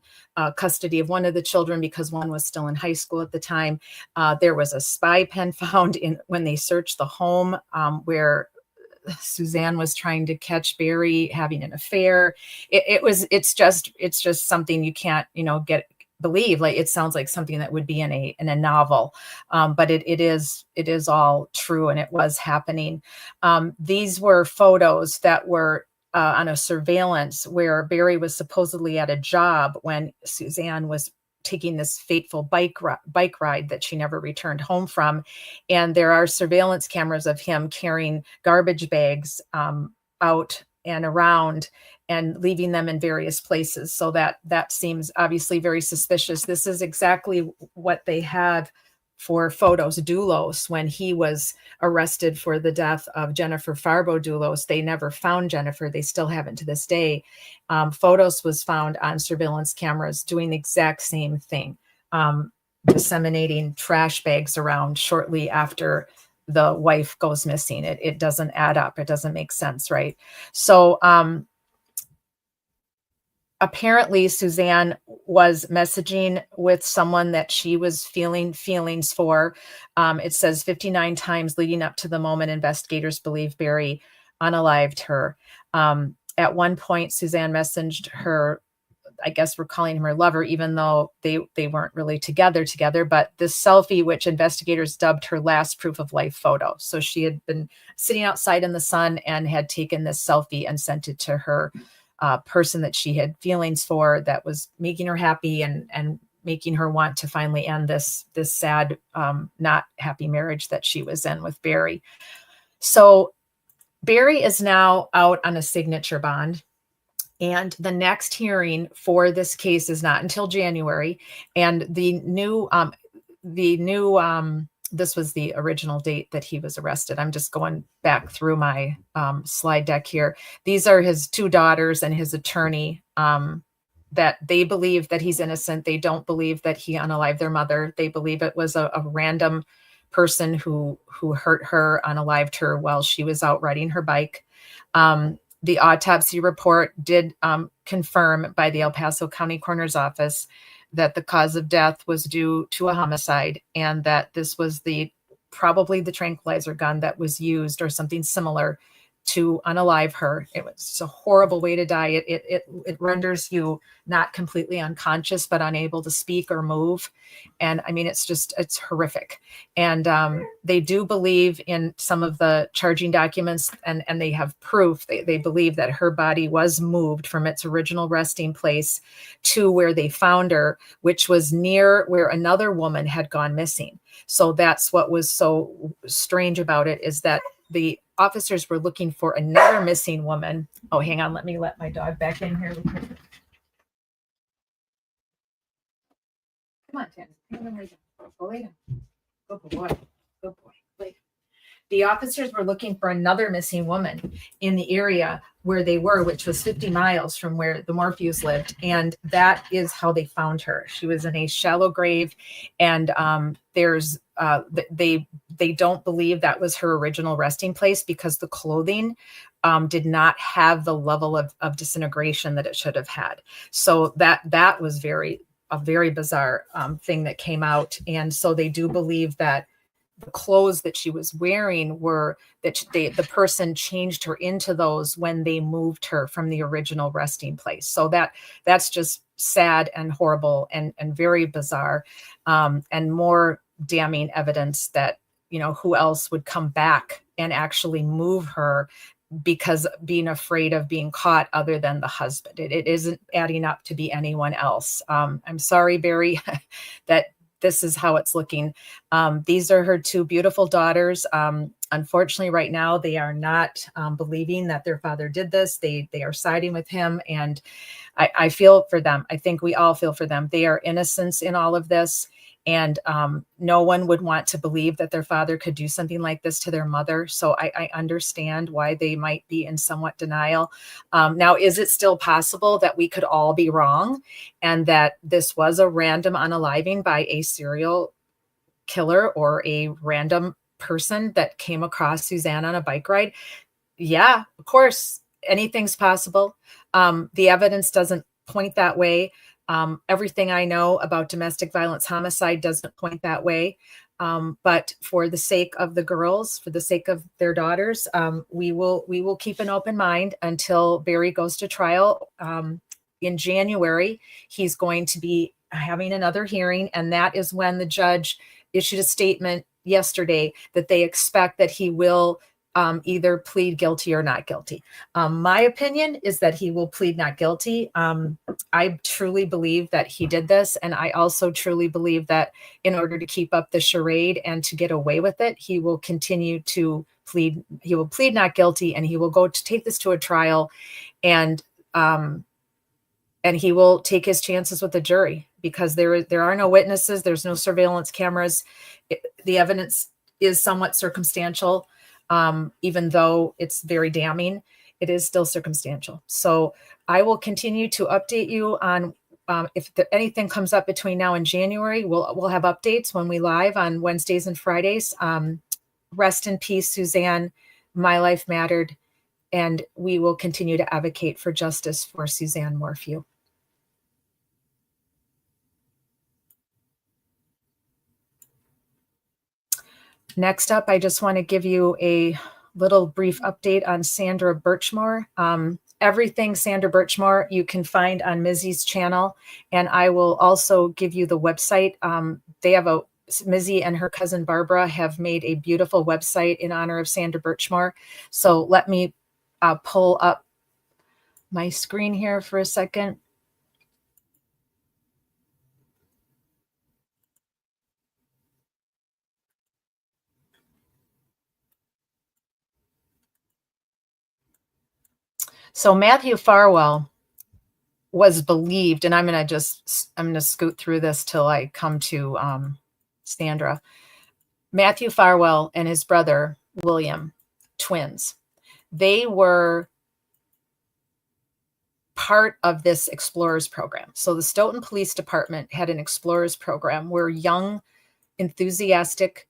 custody of one of the children because one was still in high school at the time. There was a spy pen found when they searched the home where Suzanne was trying to catch Barry having an affair. It's just something you can't, believe. Like, it sounds like something that would be in a novel, but it is all true, and it was happening. These were photos that were on a surveillance where Barry was supposedly at a job when Suzanne was taking this fateful bike ride that she never returned home from. And there are surveillance cameras of him carrying garbage bags out and around and leaving them in various places. So that seems obviously very suspicious. This is exactly what they had for Fotis Dulos when he was arrested for the death of Jennifer Farbo Dulos. They never found Jennifer. They still haven't to this day. Fotis was found on surveillance cameras doing the exact same thing, disseminating trash bags around shortly after the wife goes missing. It doesn't add up. It doesn't make sense, right? So apparently Suzanne was messaging with someone that she was feeling feelings for. It says 59 times leading up to the moment investigators believe Barry unalived her. At one point, Suzanne messaged her, I guess we're calling him her lover, even though they weren't really together, but this selfie, which investigators dubbed her last proof of life photo. So she had been sitting outside in the sun and had taken this selfie and sent it to her person that she had feelings for, that was making her happy and making her want to finally end this sad, not happy marriage that she was in with Barry. So Barry is now out on a signature bond, and the next hearing for this case is not until January. And this was the original date that he was arrested. I'm just going back through my slide deck here. These are his two daughters and his attorney, that they believe that he's innocent. They don't believe that he unalived their mother. They believe it was a random person who hurt her, unalived her while she was out riding her bike. The autopsy report did confirm by the El Paso County Coroner's Office that the cause of death was due to a homicide, and that this was probably the tranquilizer gun that was used or something similar to unalive her. It was a horrible way to die. It renders you not completely unconscious, but unable to speak or move. And I mean, it's horrific. And they do believe in some of the charging documents, and they have proof. They believe that her body was moved from its original resting place to where they found her, which was near where another woman had gone missing. So that's what was so strange about it, is that the officers were looking for another missing woman. Oh, hang on. Let me let my dog back in here. Come on, Tim. Go lay down. Good boy. Good boy. Lay. The officers were looking for another missing woman in the area where they were, which was 50 miles from where the Morphews lived. And that is how they found her. She was in a shallow grave, and they don't believe that was her original resting place, because the clothing did not have the level of disintegration that it should have had. So that was a very bizarre thing that came out. And so they do believe that the clothes that she was wearing were that the person changed her into those when they moved her from the original resting place. So that's just sad and horrible and very bizarre, and more damning evidence that, who else would come back and actually move her, because being afraid of being caught other than the husband. It isn't adding up to be anyone else. I'm sorry, Barry, that this is how it's looking. These are her two beautiful daughters. Unfortunately, right now, they are not believing that their father did this. They are siding with him, and I feel for them. I think we all feel for them. They are innocents in all of this, and no one would want to believe that their father could do something like this to their mother. So I understand why they might be in somewhat denial. Now, is it still possible that we could all be wrong, and that this was a random unaliving by a serial killer or a random person that came across Suzanne on a bike ride? Yeah, of course, anything's possible. The evidence doesn't point that way. Everything I know about domestic violence homicide doesn't point that way. But for the sake of the girls, for the sake of their daughters, we will keep an open mind until Barry goes to trial. in January, he's going to be having another hearing, and that is when the judge issued a statement yesterday that they expect that he will either plead guilty or not guilty. My opinion is that he will plead not guilty. I truly believe that he did this, and I also truly believe that in order to keep up the charade and to get away with it, he will continue to plead. He will plead not guilty, and he will go to take this to a trial, and he will take his chances with the jury, because there are no witnesses, there's no surveillance cameras. The evidence is somewhat circumstantial. Even though it's very damning, it is still circumstantial. So I will continue to update you on if anything comes up between now and January. We'll have updates when we live on Wednesdays and Fridays. Rest in peace, Suzanne. My life mattered, and we will continue to advocate for justice for Suzanne Morphew. Next up, I just want to give you a little brief update on Sandra Birchmore. Everything Sandra Birchmore you can find on Mizzy's channel, and I will also give you the website. They have Mizzy and her cousin Barbara have made a beautiful website in honor of Sandra Birchmore. So let me pull up my screen here for a second. So Matthew Farwell was believed, and I'm going to scoot through this till I come to Sandra. Matthew Farwell and his brother, William, twins, they were part of this Explorers program. So the Stoughton Police Department had an Explorers program where young, enthusiastic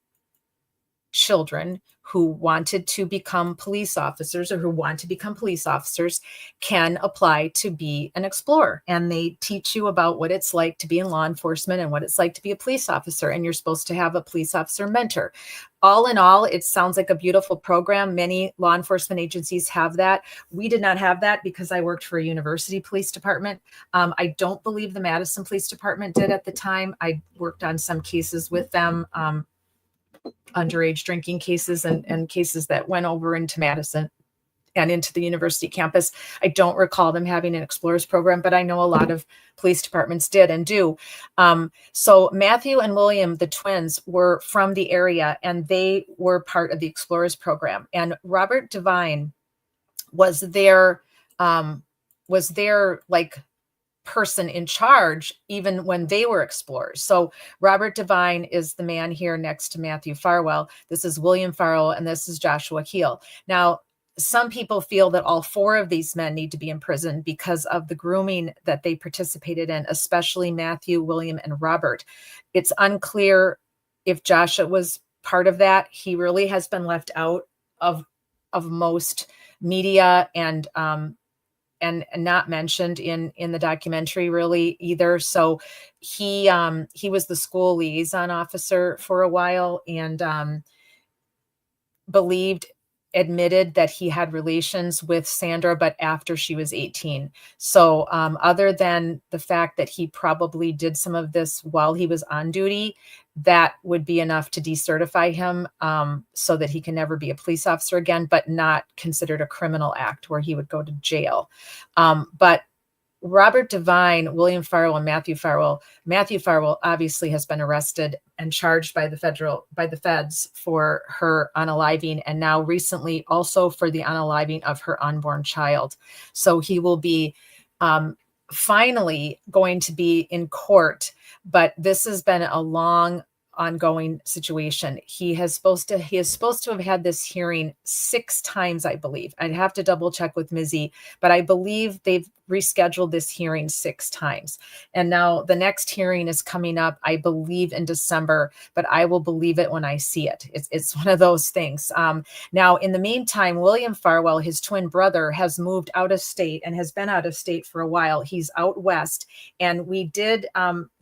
children who wanted to become police officers, or who want to become police officers, can apply to be an explorer. And they teach you about what it's like to be in law enforcement and what it's like to be a police officer. And you're supposed to have a police officer mentor. All in all, it sounds like a beautiful program. Many law enforcement agencies have that. We did not have that because I worked for a university police department. I don't believe the Madison Police Department did at the time. I worked on some cases with them, underage drinking cases and cases that went over into Madison and into the university campus. I don't recall them having an Explorers program, but I know a lot of police departments did and do. So Matthew and William, the twins, were from the area, and they were part of the Explorers program. And Robert Devine was their like person in charge even when they were explorers. So Robert Devine is the man here next to Matthew Farwell. This is William Farwell, and this is Joshua Keel. Now, some people feel that all four of these men need to be in prison because of the grooming that they participated in, especially Matthew, William, and Robert. It's unclear if Joshua was part of that. He really has been left out of most media and not mentioned in the documentary really either. So he was the school liaison officer for a while, and admitted that he had relations with Sandra, but after she was 18. So other than the fact that he probably did some of this while he was on duty, that would be enough to decertify him so that he can never be a police officer again, but not considered a criminal act where he would go to jail. But Robert Devine, William Farwell, and Matthew Farwell obviously has been arrested and charged by the feds for her unaliving, and now recently also for the unaliving of her unborn child. So he will be finally going to be in court, but this has been a long ongoing situation. He is supposed to have had this hearing 6 times, I believe. I'd have to double check with Mizzy, but I believe they've rescheduled this hearing 6 times. And now the next hearing is coming up, I believe, in December, but I will believe it when I see it. It's one of those things. Now, in the meantime, William Farwell, his twin brother, has moved out of state and has been out of state for a while. He's out west. And we did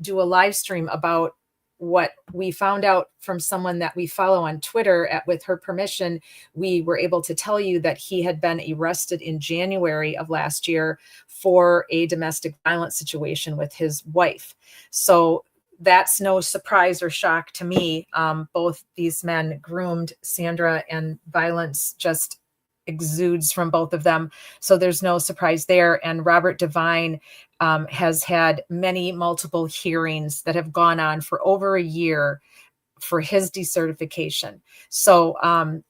do a live stream about what we found out from someone that we follow on Twitter, with her permission, we were able to tell you that he had been arrested in January of last year for a domestic violence situation with his wife. So that's no surprise or shock to me. Both these men groomed Sandra, and violence just exudes from both of them. So there's no surprise there. And Robert Devine has had multiple hearings that have gone on for over a year for his decertification. So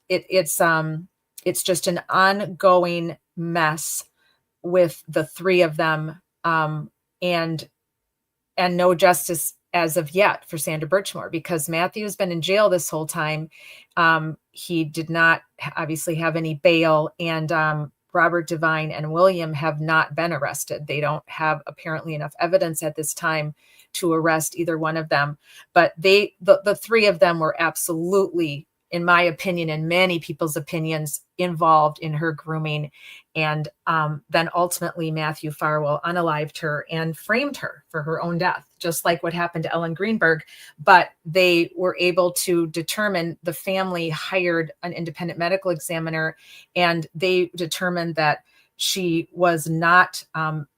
it's just an ongoing mess with the three of them, and no justice as of yet for Sandra Birchmore, because Matthew has been in jail this whole time. He did not obviously have any bail, and Robert Devine and William have not been arrested. They don't have apparently enough evidence at this time to arrest either one of them. But the three of them were absolutely, in my opinion, and many people's opinions, involved in her grooming. And then ultimately Matthew Farwell unalived her and framed her for her own death, just like what happened to Ellen Greenberg. But they were able to determine, the family hired an independent medical examiner, and they determined that she was not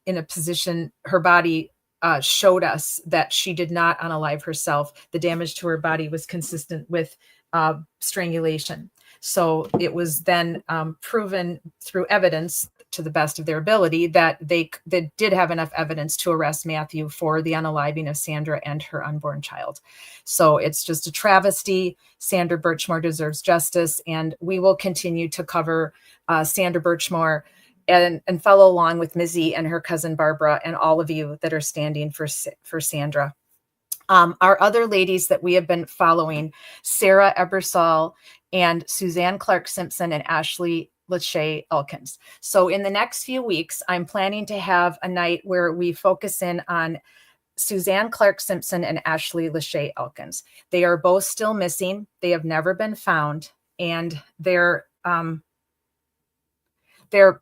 in a position, her body showed us that she did not unalive herself. The damage to her body was consistent with strangulation. So it was then proven through evidence, to the best of their ability, that they did have enough evidence to arrest Matthew for the unaliving of Sandra and her unborn child. So it's just a travesty. Sandra Birchmore deserves justice, and we will continue to cover Sandra Birchmore and follow along with Mizzy and her cousin Barbara and all of you that are standing for Sandra. Our other ladies that we have been following, Sarah Ebersol and Suzanne Clark Simpson and Ashley Lachey Elkins. So in the next few weeks, I'm planning to have a night where we focus in on Suzanne Clark Simpson and Ashley Lachey Elkins. They are both still missing. They have never been found, and their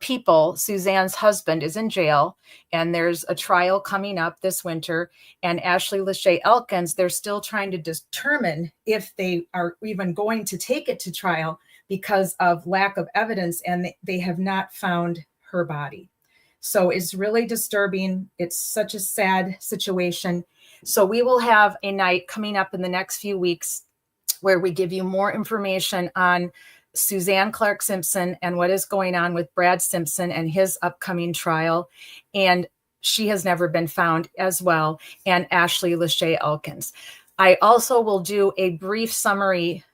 people, Suzanne's husband is in jail, and there's a trial coming up this winter. And Ashley Lachey Elkins, they're still trying to determine if they are even going to take it to trial because of lack of evidence, and they have not found her body. So it's really disturbing. It's such a sad situation. So we will have a night coming up in the next few weeks where we give you more information on Suzanne Clark Simpson and what is going on with Brad Simpson and his upcoming trial. And she has never been found as well. And Ashley Lachey Elkins. I also will do a brief summary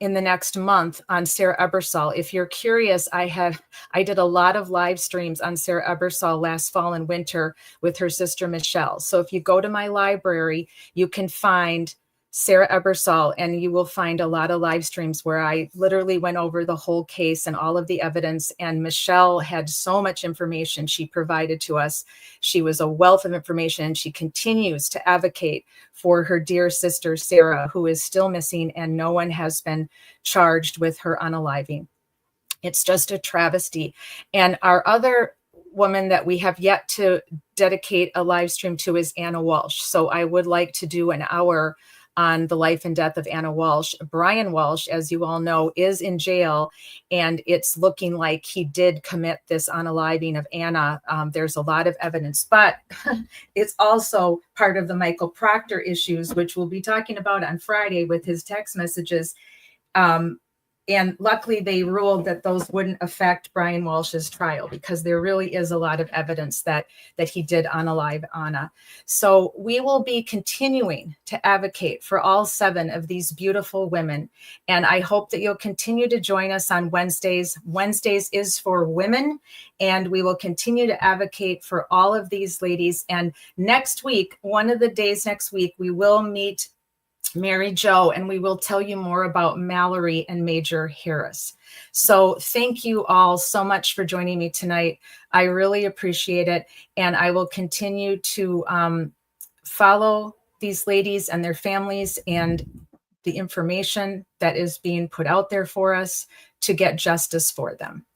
in the next month on Sarah Ebersol. If you're curious, I did a lot of live streams on Sarah Ebersol last fall and winter with her sister Michelle. So if you go to my library, you can find Sarah Ebersol, and you will find a lot of live streams where I literally went over the whole case and all of the evidence. And Michelle had so much information she provided to us. She was a wealth of information, and she continues to advocate for her dear sister, Sarah, who is still missing, and no one has been charged with her unaliving. It's just a travesty. And our other woman that we have yet to dedicate a live stream to is Anna Walsh. So I would like to do an hour on the life and death of Anna Walsh. Brian Walsh, as you all know, is in jail, and it's looking like he did commit this unaliving of Anna. There's a lot of evidence, but it's also part of the Michael Proctor issues, which we'll be talking about on Friday with his text messages. And luckily they ruled that those wouldn't affect Brian Walsh's trial, because there really is a lot of evidence that he did unalive Anna. So we will be continuing to advocate for all 7 of these beautiful women. And I hope that you'll continue to join us on Wednesdays. Wednesdays is for women, and we will continue to advocate for all of these ladies. And next week, one of the days next week, we will meet Mary Jo, and we will tell you more about Mallory and Major Harris. So thank you all so much for joining me tonight. I really appreciate it. And I will continue to follow these ladies and their families and the information that is being put out there for us to get justice for them.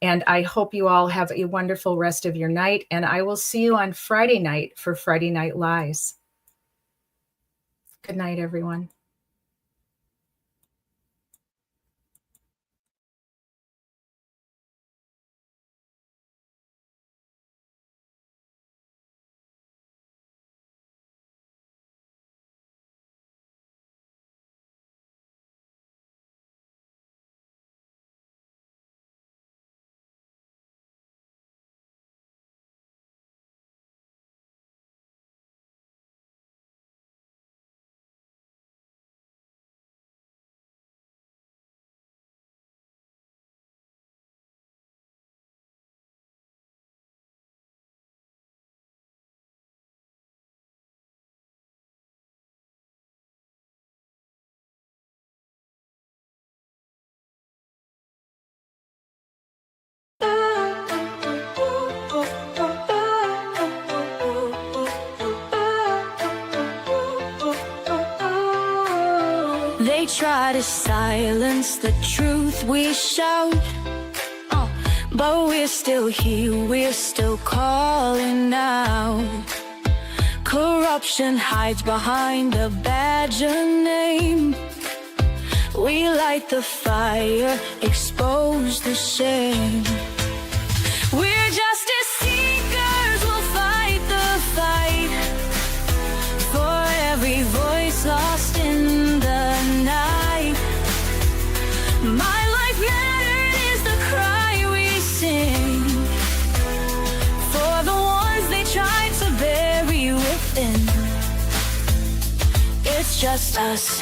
And I hope you all have a wonderful rest of your night. And I will see you on Friday night for Friday Night Lies. Good night, everyone. They try to silence the truth we shout, but we're still here, we're still calling out. Corruption hides behind a badger name. We light the fire, expose the shame. We're justice seekers, we'll fight the fight for every voice lost in the night. My life mattered is the cry we sing for the ones they tried to bury within. It's just us,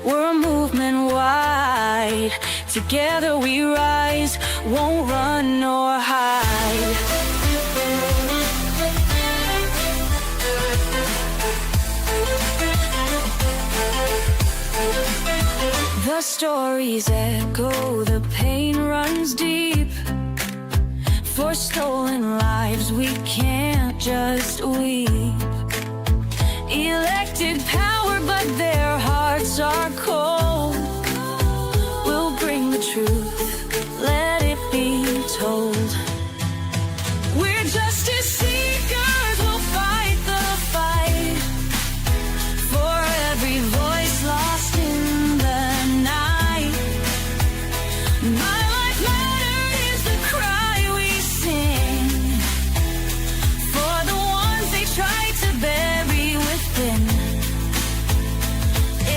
we're a movement wide. Together we rise, won't run nor hide. The stories echo, the pain runs deep. For stolen lives we can't just weep. Elected power but their hearts are cold. We'll bring the truth, let it be told. We're justice seekers, we'll fight the fight for every voice lost in the night. My life mattered is the cry we sing for the ones they tried to bury within.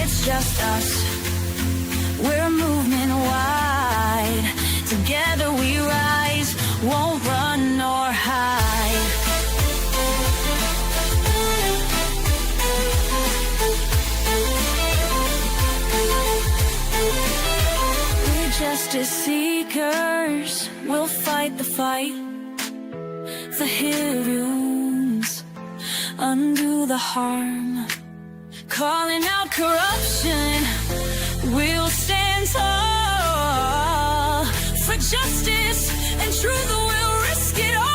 It's just us, we're a movement wide. Together we rise, won't run nor hide. We're justice seekers, we'll fight the fight. The heroes undo the harm, calling out corruption, we'll stand tall for justice and truth, we'll risk it all.